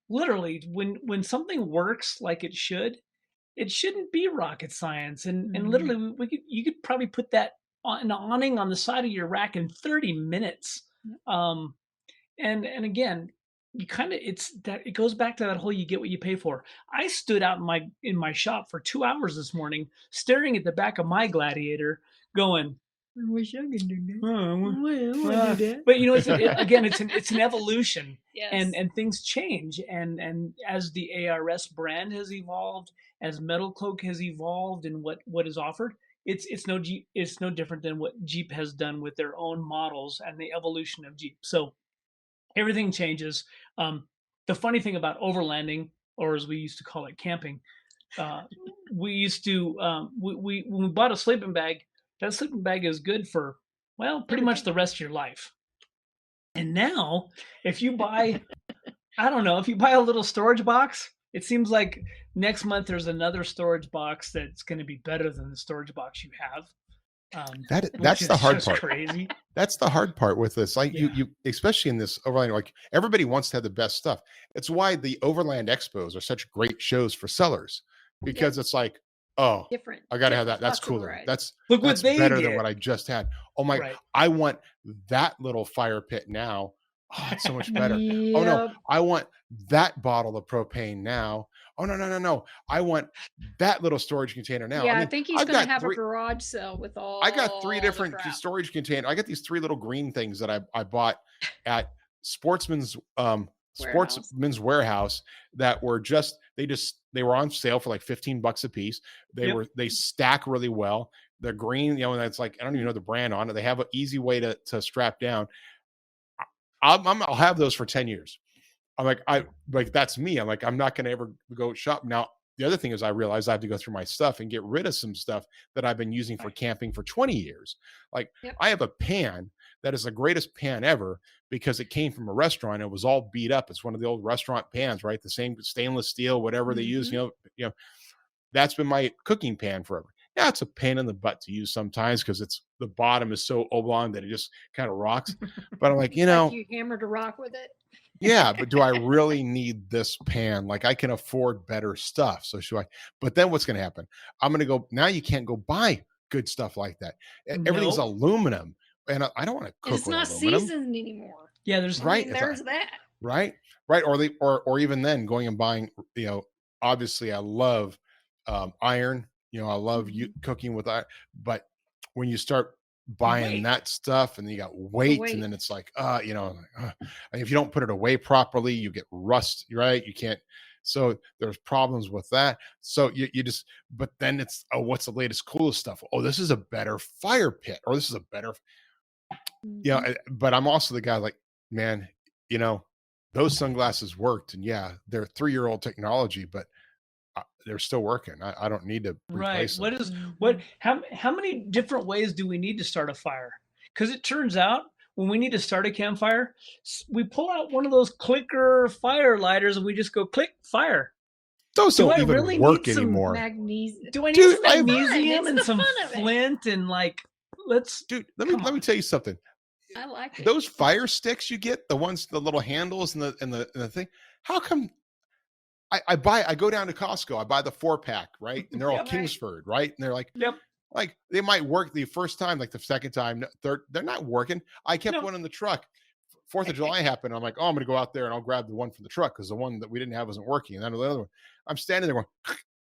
literally, when something works like it shouldn't be rocket science. And literally, you could probably put that on an awning on the side of your rack in 30 minutes. And again, it goes back to that whole you get what you pay for. I stood out in my shop for 2 hours this morning, staring at the back of my Gladiator, going, I wish I could do that. But it's an evolution, and things change. And as the ARS brand has evolved, as Metalcloak has evolved, and what is offered, it's no different than what Jeep has done with their own models and the evolution of Jeep. So everything changes. The funny thing about overlanding, or as we used to call it, camping, we used to when we bought a sleeping bag. That sleeping bag is good for, pretty much the rest of your life. And now, if you buy, if you buy a little storage box, it seems like next month there's another storage box that's going to be better than the storage box you have. That's the hard part. Crazy. That's the hard part with this. Like you, especially in this overland, like everybody wants to have the best stuff. It's why the overland expos are such great shows for sellers, because it's like, different. I got to have that. That's cooler. That's better than what I just had. Oh my! Right. I want that little fire pit now. Oh, it's so much better. Oh no! I want that bottle of propane now. Oh no! I want that little storage container now. Yeah, I think he's going to have a garage sale with all. I got 3 different storage containers. I got these 3 little green things that I bought at Sportsman's Warehouse that were they were on sale for like $15 a piece. They stack really well. They're green, that's like, I don't even know the brand on it. They have an easy way to strap down. I'll have those for 10 years. I'm like, that's me. I'm like, I'm not going to ever go shop. Now, the other thing is I realized I have to go through my stuff and get rid of some stuff that I've been using for camping for 20 years. Like I have a pan that is the greatest pan ever because it came from a restaurant. It was all beat up. It's one of the old restaurant pans, right? The same stainless steel, whatever they use, that's been my cooking pan forever. Yeah, it's a pain in the butt to use sometimes because the bottom is so oblong that it just kind of rocks. But I'm like, like you hammered a rock with it. Yeah, but do I really need this pan? Like I can afford better stuff. So should I? But then what's going to happen? I'm going to go, now you can't go buy good stuff like that. Everything's aluminum. And I don't want to cook with aluminum. It's not seasoned anymore. Yeah, there's that. Right. Or even then going and buying, obviously I love iron, I love cooking with iron, but when you start buying that stuff and then you got weight, and then it's like, if you don't put it away properly, you get rust, right? You can't. So there's problems with that. So you just, but then it's, oh, what's the latest, coolest stuff? Oh, this is a better fire pit, or this is a better, but I'm also the guy like, man, those sunglasses worked, and yeah, they're 3-year-old technology, but they're still working. I don't need to replace them. How many different ways do we need to start a fire? Because it turns out when we need to start a campfire, we pull out one of those clicker fire lighters and we just go click fire. Those don't even really work anymore. Do I need some magnesium and some flint and like, dude, let me tell you something. I like it. Those fire sticks you get, the ones, the little handles and the thing. How come I go down to Costco, I buy the 4-pack, right? And they're all Kingsford, right? And they're like, like they might work the first time, like the second time, they're not working. I kept one in the truck. 4th of July happened. I'm like, oh, I'm going to go out there and I'll grab the one from the truck because the one that we didn't have wasn't working. And then the other one, I'm standing there going,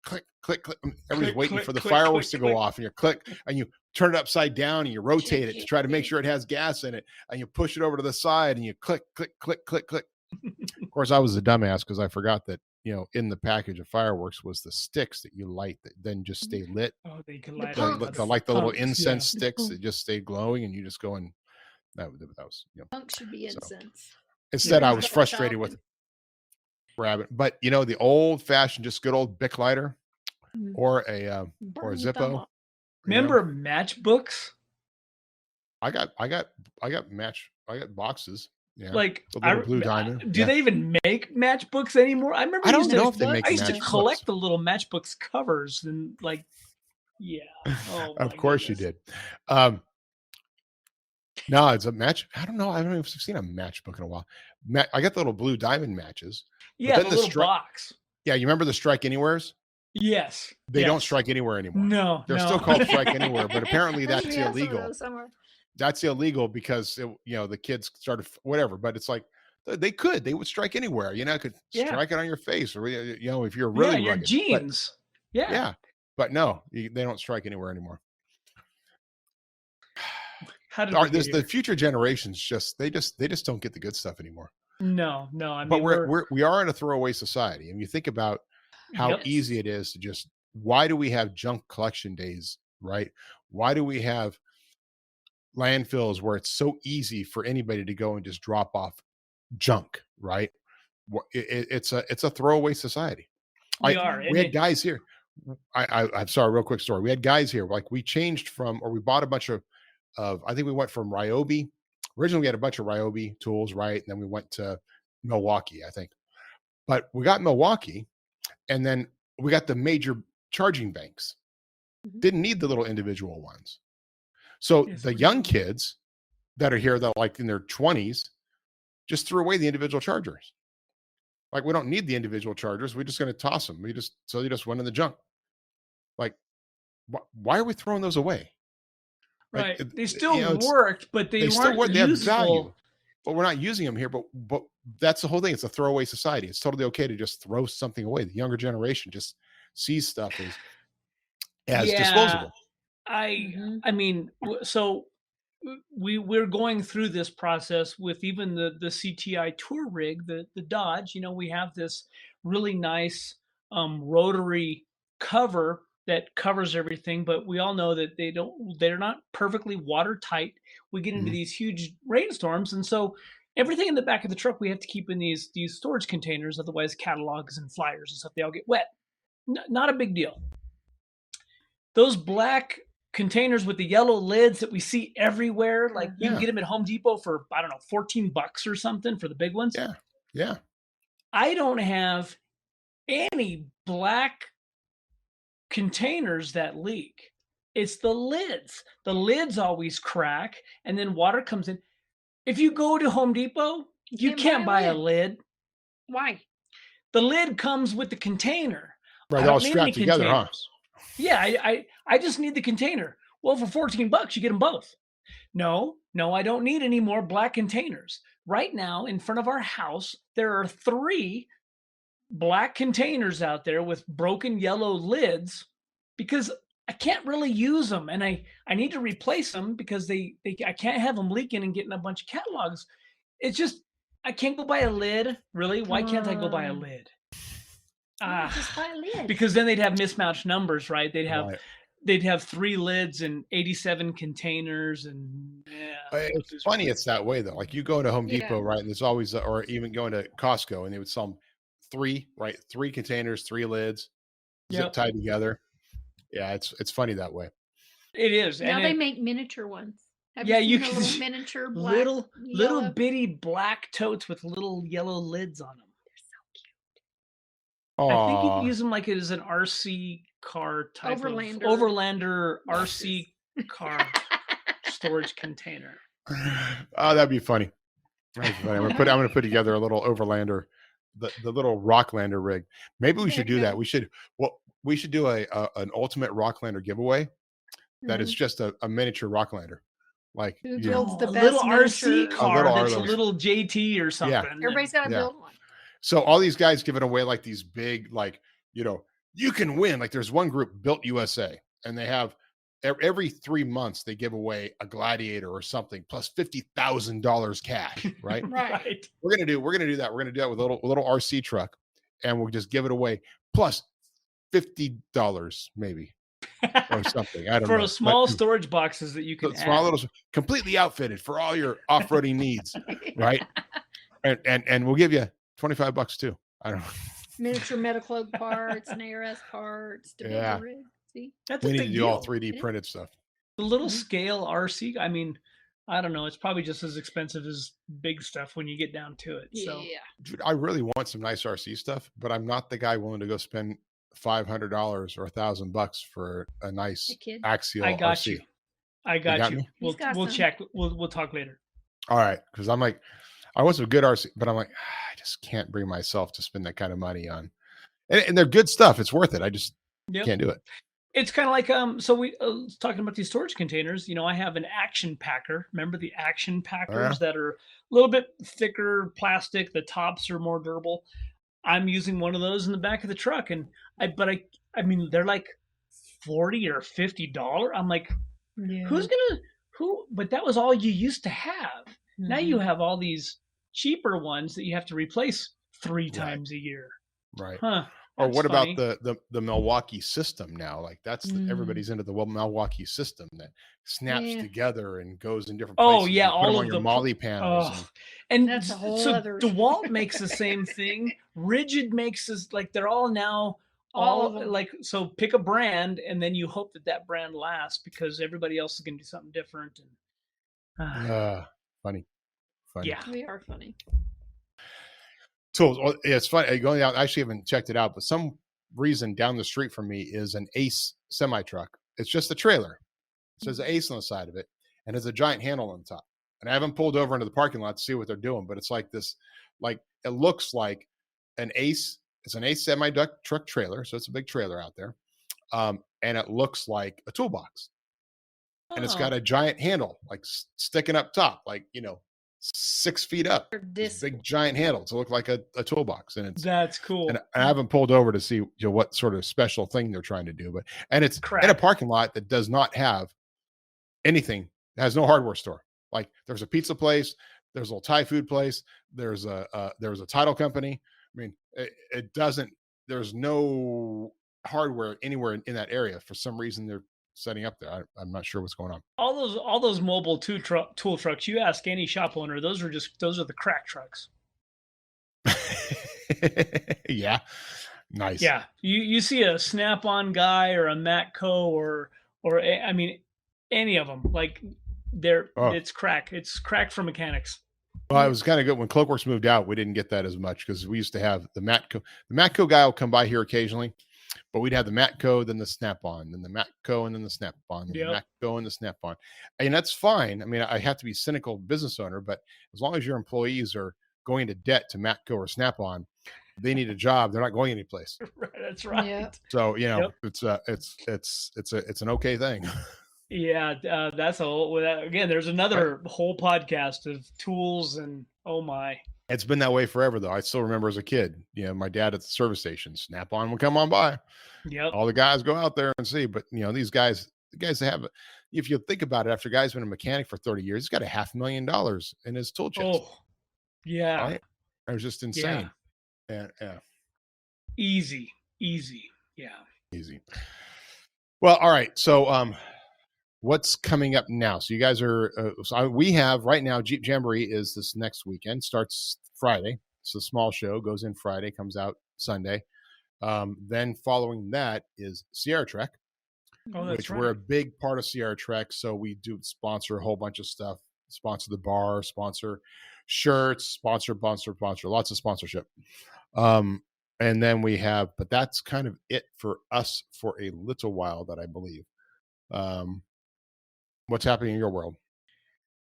click, click, click. Everybody's waiting for the fireworks to go off, and you click and you turn it upside down and you rotate it to try to make sure it has gas in it, and you push it over to the side and you click, click, click, click, click. Of course, I was a dumbass because I forgot that, in the package of fireworks was the sticks that you light that then just stay lit. Oh, they can light the little incense sticks that just stay glowing, and you just go and that was, Punk should be incense. Instead, I was frustrated with rabbit, but the old fashioned, just good old Bic lighter or a Zippo. Remember matchbooks? I got boxes. Yeah. Like the little blue diamond. Do they even make matchbooks anymore? I remember I don't know if they make. I used to collect the little matchbooks covers and like, yeah. Oh, of course you did. No, it's a match. I don't know. I don't know if I've seen a matchbook in a while. I got the little blue diamond matches. Yeah, the little box. Yeah, you remember the Strike Anywheres? Yes. They don't strike anywhere anymore. No, they're still called Strike Anywhere, but apparently that's illegal. That's illegal because the kids started whatever. But it's like they would strike anywhere. Could strike it on your face, or if you're really your rugged. jeans. But, yeah, but no, they don't strike anywhere anymore. The future generations they just don't get the good stuff anymore. No. I mean, but we are in a throwaway society, and you think about how easy it is to just. Why do we have junk collection days, right? Why do we have landfills where it's so easy for anybody to go and just drop off junk, right? It's a throwaway society. We had guys here. I'm sorry, real quick story. We had guys here, like we changed we bought a bunch of I think we went from Ryobi. Originally we had a bunch of Ryobi tools, right? And then we went to Milwaukee, I think. But we got Milwaukee, and then we got the major charging banks. Didn't need the little individual ones. So the young kids that are here that like in their 20s just threw away the individual chargers. Like, we don't need the individual chargers. We're just going to toss them. They just went in the junk. Like, why are we throwing those away? Right. Like, they still worked, but they weren't useful. But we're not using them here. But that's the whole thing. It's a throwaway society. It's totally okay to just throw something away. The younger generation just sees stuff as disposable. I mean, so we're going through this process with even the CTI tour rig, the Dodge. We have this really nice rotary cover that covers everything, but we all know that they're not perfectly watertight. We get into these huge rainstorms, and so everything in the back of the truck we have to keep in these storage containers, otherwise catalogs and flyers and stuff, they all get wet. Not a big deal. Those black containers with the yellow lids that we see everywhere, like you can get them at Home Depot for, I don't know, $14 or something for the big ones. Yeah. I don't have any black containers that leak. It's the lids. The lids always crack, and then water comes in. If you go to Home Depot, you can't buy a lid. Why? The lid comes with the container. Right, all strapped together, huh? Yeah, I just need the container. Well, for $14, you get them both. No, I don't need any more black containers. right now in front of our house, there are 3 black containers out there with broken yellow lids because I can't really use them, and I need to replace them because I can't have them leaking and getting a bunch of catalogs. It's just I can't go buy a lid. Really? Why can't I go buy a lid? Just buy a lid. Because then they'd have mismatched numbers, right? They'd have Right. they'd have 3 lids and 87 containers, and It's funny it's that way though. Like you go to Home Depot, Yeah. right? And there's always, or even going to Costco, and they would sell them 3, right? 3 containers, 3 lids, zip Yep. tied together. Yeah, it's funny that way. It is. Now And they it- make miniature ones. Have Yeah, you you seen can the little miniature black, little yellow? bitty black totes with little yellow lids on them. Oh, I think you can use them like it is an RC car type Overlander. of Overlander RC car storage container. oh, that'd be funny. That'd be funny. I'm gonna put together a little Overlander, the little Rocklander rig. Maybe we There should you do go. that. We should do an ultimate Rocklander giveaway that is just a miniature Rocklander. Like Who you- builds the a best little RC miniature- car little that's a R- little JT or something. Everybody's got to Yeah. build one. So all these guys giving away like these big, like, you can win. Like there's one group, Built USA, and they have every 3 months they give away a Gladiator or something plus $50,000 cash. Right? Right. We're gonna do that. We're gonna do that with a little RC truck, and we'll just give it away plus $50 maybe or something. I don't For know. a small But- storage boxes that you can small add. little, completely outfitted for all your off-roading needs, right? And we'll give you $25 too. I don't know. Miniature Metalcloak parts and ARS parts to build Yeah. the rig. See? That's We a need big to do deal. all 3D It is. printed stuff. The little Mhm. scale RC. I mean, I don't know. It's probably just as expensive as big stuff when you get down to it. So Yeah. Dude, I really want some nice RC stuff, but I'm not the guy willing to go spend $500 or $1,000 for a nice Hey, kid. axial I got RC. you. I got got you. me? We'll He's got we'll some. check. We'll talk later. All right, because I'm like, I want some good RC, but I'm like, I just can't bring myself to spend that kind of money on. And they're good stuff. It's worth it. I just Yep. can't do it. It's kind of like so we talking about these storage containers. I have an action packer. Remember the action packers that are a little bit thicker plastic. The tops are more durable. I'm using one of those in the back of the truck, and I mean they're like $40 or $50. I'm like, Yeah. But that was all you used to have. Now you Mhm. have all these cheaper ones that you have to replace 3 Right. times a year. Right. Huh. Or That's what funny. about the Milwaukee system now? Like everybody's into the Milwaukee system that snaps Yeah. together and goes in different Oh, places. yeah, You put 'em all on of your the molly panels. Oh, and That's a whole so other- DeWalt makes the same thing. Rigid makes this, like they're all now All of 'em. like, so pick a brand and then you hope that brand lasts because everybody else is going to do something different. And Funny. yeah, We are funny. Tools. Yeah, it's funny. Going out, I actually haven't checked it out, but some reason down the street from me is an Ace semi truck. It's just a trailer. It says Ace on the side of it, and has a giant handle on top. And I haven't pulled over into the parking lot to see what they're doing, but it's like this, like it looks like an Ace. It's an Ace semi truck trailer, so it's a big trailer out there, and it looks like a toolbox, and it's got a giant handle like sticking up top, like 6 feet up. This big giant handle to look like a toolbox, and that's cool. And I haven't pulled over to see what sort of special thing they're trying to do, and it's Correct. in a parking lot that does not have anything. It has no hardware store. Like there's a pizza place, there's a little Thai food place, there's a title company. I mean, it doesn't. There's no hardware anywhere in that area. For some reason, they're setting up there. I'm not sure what's going on. All those mobile tool trucks. You ask any shop owner, those are the crack trucks. Yeah, nice. Yeah, you see a Snap-on guy or a Matco or I mean any of them, like it's crack. It's crack for mechanics. Well, it was kind of good when Cloakworks moved out. We didn't get that as much because we used to have the Matco. The Matco guy will come by here occasionally, but we'd have the Matco, then the Snap-on, then the Matco, and then the Snap-on, then the Matco, and the Snap-on. And that's fine. I mean, I have to be cynical business owner, but as long as your employees are going into debt to Matco or Snap-on, they need a job. They're not going anyplace. Right, that's right. Yeah. So it's an okay thing. Yeah, that's again. There's another whole podcast of tools and Oh my. It's been that way forever, though. I still remember as a kid, my dad at the service station, Snap-on would come on by. Yep. All the guys go out there and see. But, these guys, the guys that have, if you think about it, after a guy's been a mechanic for 30 years, he's got $500,000 in his tool chest. Oh, yeah. Right? It was just insane. Yeah. Easy. Yeah. Easy. Well, all right. So, what's coming up now? So you guys are, we have right now, Jeep Jamboree is this next weekend, starts Friday. It's a small show, goes in Friday, comes out Sunday. Then following that is Sierra Trek, which we're a big part of Sierra Trek. So we do sponsor a whole bunch of stuff, sponsor the bar, sponsor shirts, sponsor, lots of sponsorship. And then we have, but that's kind of it for us for a little while, that I believe. What's happening in your world?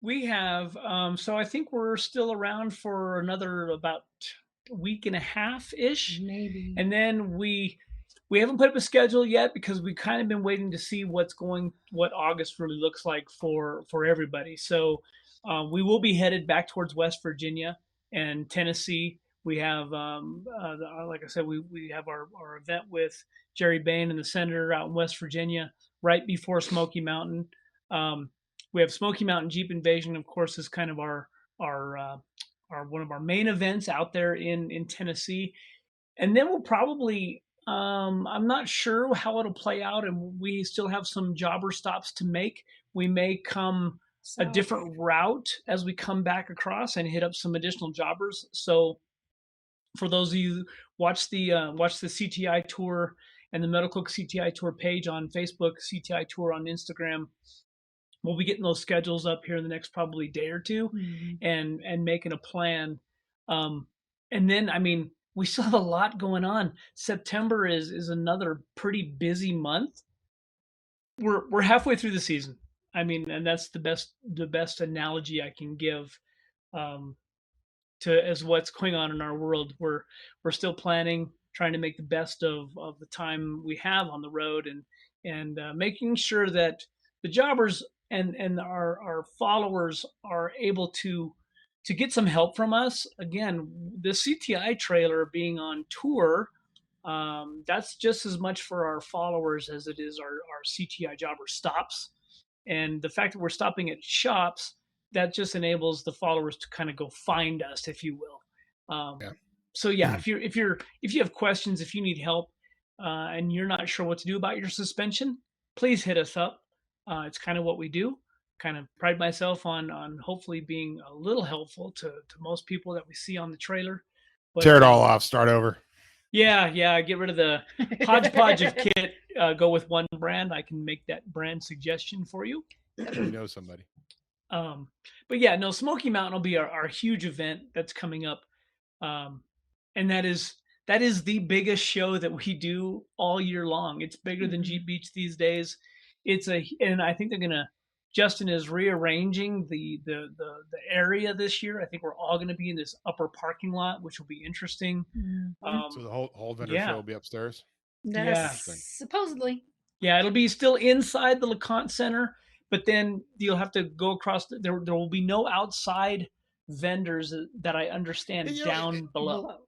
We have, so I think we're still around for another about a week and a half ish, maybe. And then we haven't put up a schedule yet because we've kind of been waiting to see what August really looks like for everybody. So we will be headed back towards West Virginia and Tennessee. We have, like I said, we have our event with Jerry Bain and the senator out in West Virginia right before Smoky Mountain. We have Smoky Mountain Jeep Invasion, of course, is kind of our one of our main events out there in Tennessee. And then we'll probably, I'm not sure how it'll play out, and we still have some jobber stops to make. We may come a different route as we come back across and hit up some additional jobbers. So for those of you who watch the CTI tour and the Metalcloak CTI tour page on Facebook, CTI tour on Instagram, we'll be getting those schedules up here in the next probably day or two, and making a plan. And then, I mean, we still have a lot going on. September is another pretty busy month. We're halfway through the season. I mean, and that's the best analogy I can give to as what's going on in our world. We're still planning, trying to make the best of the time we have on the road, and making sure that the jobbers and our followers are able to get some help from us. Again, the CTI trailer being on tour, that's just as much for our followers as it is our CTI jobber stops. And the fact that we're stopping at shops, that just enables the followers to kind of go find us, if you will. So yeah, if you have questions, if you need help, and you're not sure what to do about your suspension, please hit us up. It's kind of what we do. Kind of pride myself on hopefully being a little helpful to most people that we see on the trailer. But, tear it all off, start over. Yeah, get rid of the hodgepodge of kit. Go with one brand. I can make that brand suggestion for you. You know somebody. But yeah, no, Smoky Mountain will be our huge event that's coming up, and that is the biggest show that we do all year long. It's bigger than Jeep Beach these days. And I think Justin is rearranging the area this year. I think we're all going to be in this upper parking lot, which will be interesting. So the whole vendor show will be upstairs. Supposedly. Yeah, it'll be still inside the LeConte Center, but then you'll have to go across. There will be no outside vendors that I understand down below.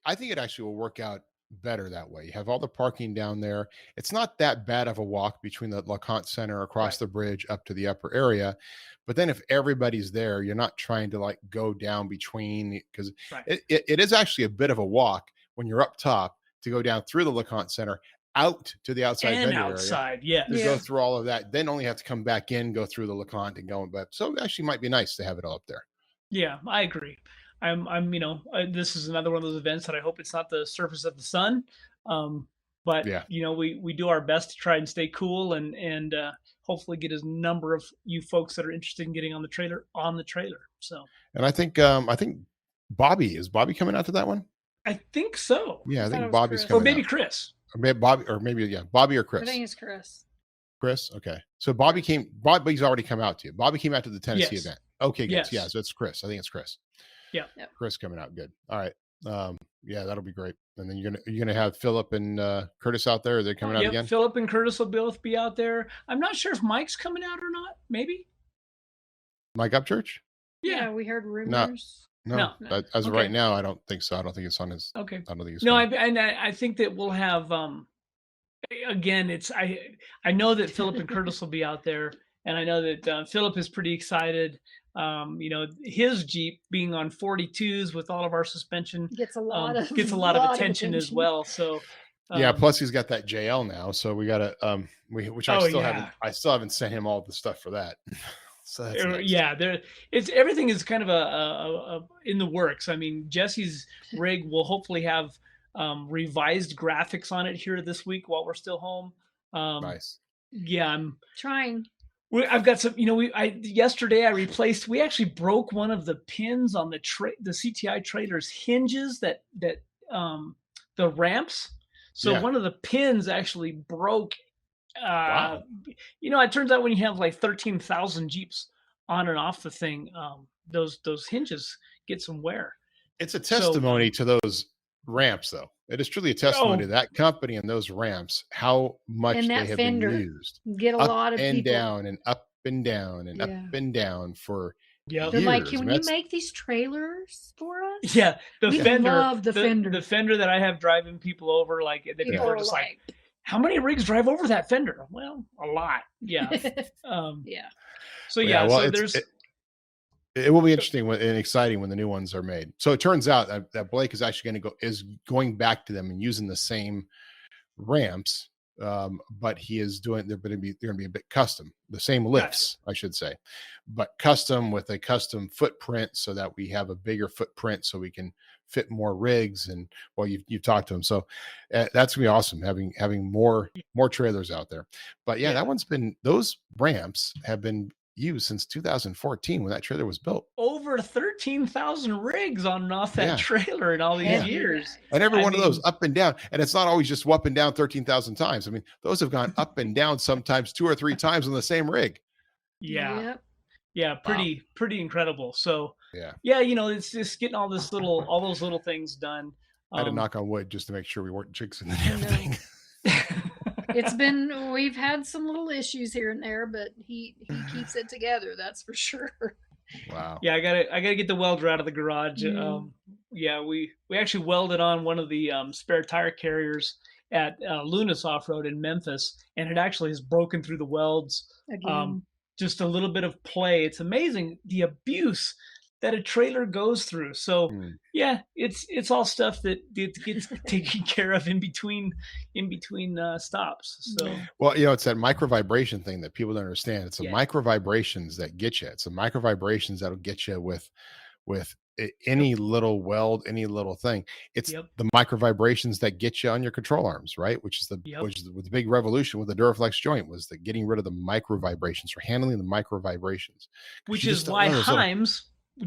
I think it actually will work out better that way. You have all the parking down there. It's not that bad of a walk between the LeConte Center across the bridge up to the upper area. But then if everybody's there, you're not trying to like go down between, because it is actually a bit of a walk when you're up top to go down through the LeConte Center out to the outside vendor area. To go through all of that, then only have to come back in, go through the LeConte and go back. So it actually might be nice to have it all up there. Yeah, I agree. This is another one of those events that I hope it's not the surface of the sun. But we do our best to try and stay cool and hopefully get as number of you folks that are interested in getting on the trailer. So, and I think Bobby is Bobby coming out to that one? I think so. Yeah, I think Bobby's coming. Or maybe out. Chris. Or maybe Bobby or Chris. I think it's Chris. Chris, okay. So Bobby's already come out to you. Bobby came out to the Tennessee event. Okay, good. Yes. Yeah, so it's Chris. I think it's Chris. Yeah. Chris coming out. Good. All right. That'll be great. And then you're gonna have Philip and Curtis out there. Are they coming out again? Philip and Curtis will both be out there. I'm not sure if Mike's coming out or not. Maybe. Mike Upchurch? Yeah, we heard rumors. No. As of right now, I don't think so. I don't think it's on his. Okay. I don't think it's. No, I think that we'll have. Again, I know that Philip and Curtis will be out there, and I know that Philip is pretty excited. His Jeep being on 42s with all of our suspension gets a lot of attention as well. So plus he's got that JL now, so we got to which I still haven't sent him all the stuff for that. So that's nice. Everything is kind of a in the works. I mean, Jesse's rig will hopefully have revised graphics on it here this week while we're still home. Nice. Yeah, I'm trying. I've got some. Yesterday we actually broke one of the pins on the CTI trailer's hinges that the ramps. So one of the pins actually broke. Wow. It turns out when you have like 13,000 Jeeps on and off the thing, those hinges get some wear. It's a testimony to those ramps, though. It is truly a testimony to that company and those ramps, how much they have been used. Get a lot of and people. Down and up and down and up and down for years. They're like, can you make these trailers for us? Yeah, we love the Fender. The Fender that I have driving people over, like people are just like, how many rigs drive over that Fender? Well, a lot. Yeah. Yeah. So it will be interesting and exciting when the new ones are made. So it turns out that Blake is actually going back to them and using the same ramps, but he is doing. They're going to be a bit custom, the same lifts, I should say, but custom with a custom footprint, so that we have a bigger footprint, so we can fit more rigs. And you've talked to him, so that's gonna be awesome having more trailers out there. But those ramps have been used since 2014 when that trailer was built. Over 13,000 rigs on and off that trailer in all these years. And every one of those up and down. And it's not always just up and down 13,000 times. I mean, those have gone up and down sometimes 2 or 3 times on the same rig. Yeah. Yep. Yeah. Pretty incredible. So yeah, it's just getting all those little things done. I had to knock on wood just to make sure we weren't jinxing the damn thing. We've had some little issues here and there, but he keeps it together. That's for sure. Wow. Yeah. I gotta get the welder out of the garage. We actually welded on one of the spare tire carriers at Lunas Off-Road in Memphis, and it actually has broken through the welds. Again. Just a little bit of play. It's amazing the abuse that a trailer goes through. So it's all stuff that gets taken care of in between stops. So it's that micro vibration thing that people don't understand. It's the micro vibrations that get you. It's the micro vibrations that'll get you with any little weld, any little thing. It's the micro vibrations that get you on your control arms, right? Which is the big revolution with the Duraflex joint, was the getting rid of the micro vibrations, or handling the micro vibrations. Which is why Heims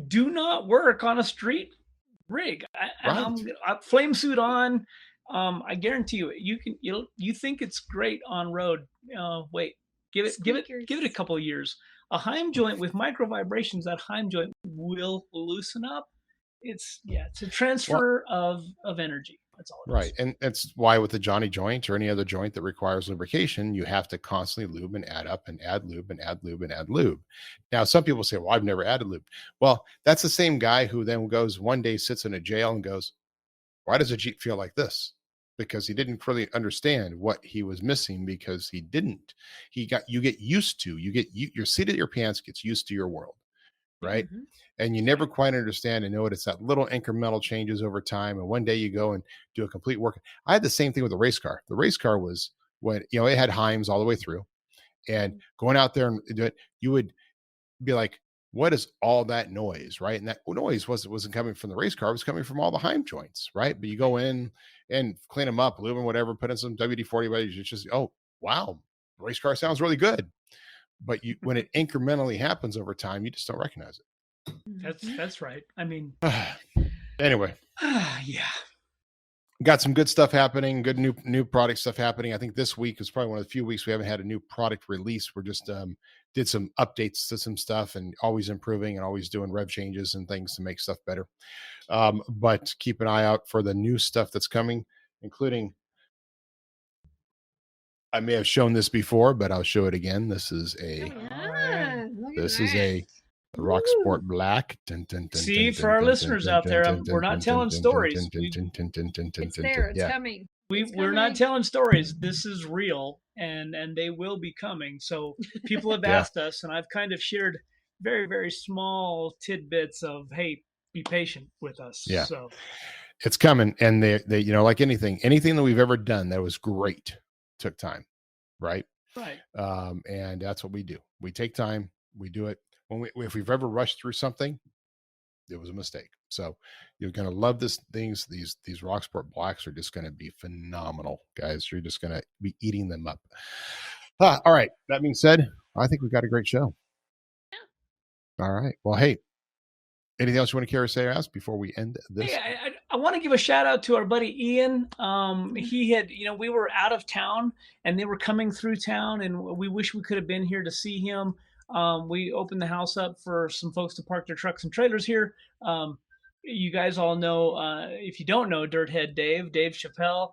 do not work on a street rig. I'm flame suit on. I guarantee you think it's great on road. Wait, give it a couple of years. A Heim joint with micro vibrations, that Heim joint will loosen up. It's a transfer of energy. That's all it is. Right. And that's why with the Johnny joint or any other joint that requires lubrication, you have to constantly lube and add up and add lube and add lube and add lube. Now, some people say, well, I've never added lube. Well, that's the same guy who then goes one day, sits in a jail and goes, why does a Jeep feel like this? Because he didn't really understand what he was missing, because he didn't. You get used to, your seat of your pants gets used to your world. Right. Mm-hmm. And you never quite understand and know it. It's that little incremental changes over time. And one day you go and do a complete work. I had the same thing with the race car. The race car was when, it had Heims all the way through, and going out there and do it, you would be like, what is all that noise? Right. And that noise wasn't coming from the race car. It was coming from all the Heim joints. Right. But you go in and clean them up, lube them, whatever, put in some WD-40, but it's just, oh, wow, the race car sounds really good. But when it incrementally happens over time, you just don't recognize it. That's right. I mean, anyway, got some good stuff happening. Good new product stuff happening. I think this week is probably one of the few weeks we haven't had a new product release. We're just did some updates to some stuff, and always improving and always doing rev changes and things to make stuff better. But keep an eye out for the new stuff that's coming, including, I may have shown this before, but I'll show it again. This is a The Rock Sport Black. See, for our listeners out there, we're not telling stories. It's there. It's coming. We're not telling stories. This is real, and they will be coming. So people have asked us, and I've kind of shared very, very small tidbits of, hey, be patient with us. Yeah. So it's coming. And they, you know, like anything that we've ever done that was great took time. Right. Right. And that's what we do. We take time. We do it. If we've ever rushed through something, it was a mistake. So you're going to love these Rock Sport Blacks are just going to be phenomenal, guys. You're just going to be eating them up. All right. That being said, I think we've got a great show. Yeah. All right. Well, hey, anything else you want to care or say or ask before we end this? Hey, I want to give a shout out to our buddy Ian. He had, we were out of town and they were coming through town, and we wish we could have been here to see him. We opened the house up for some folks to park their trucks and trailers here. You guys all know, if you don't know, Dirthead Dave Chappelle,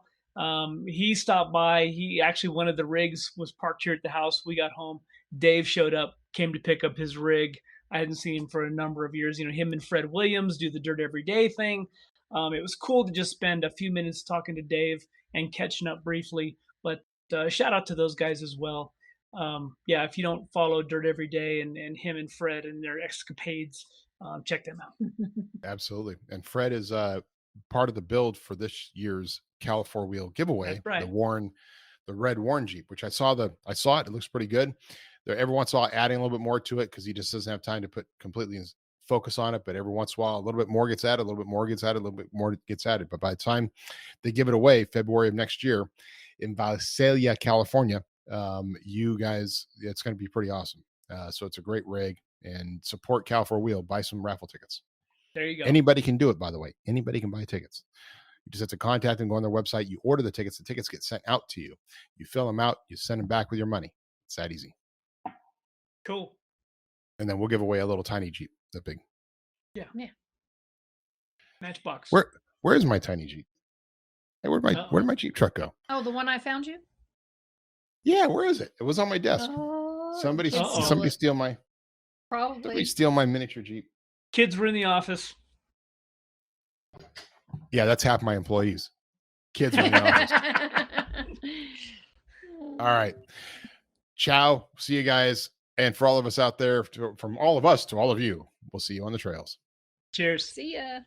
he stopped by. He actually, one of the rigs was parked here at the house. We got home. Dave showed up, came to pick up his rig. I hadn't seen him for a number of years. Him and Fred Williams do the Dirt Every Day thing. It was cool to just spend a few minutes talking to Dave and catching up briefly. But shout out to those guys as well. If you don't follow Dirt Every Day and him and Fred and their escapades, check them out. Absolutely. And Fred is part of the build for this year's Cal 4-wheel giveaway. That's right. The red Warren Jeep, which I saw it. It looks pretty good. Every once in a while adding a little bit more to it because he just doesn't have time to put completely focus on it. But every once in a while, a little bit more gets added, a little bit more gets added, a little bit more gets added. But by the time they give it away, February of next year in Visalia, California, you guys, it's going to be pretty awesome. So it's a great rig, and support Cal 4-wheel. Buy some raffle tickets. There you go. Anybody can do it, by the way. Anybody can buy tickets. You just have to contact them, go on their website. You order the tickets. The tickets get sent out to you. You fill them out. You send them back with your money. It's that easy. Cool. And then we'll give away a little tiny Jeep. That big. Yeah. Matchbox. Where is my tiny Jeep? Hey, where did my Jeep truck go? Oh, the one I found you? Yeah, where is it? It was on my desk. Oh, somebody steal my miniature Jeep. Kids were in the office. Yeah, that's half my employees. Kids were in the office. All right. Ciao. See you guys. And for all of us out there, from all of us to all of you, we'll see you on the trails. Cheers. See ya.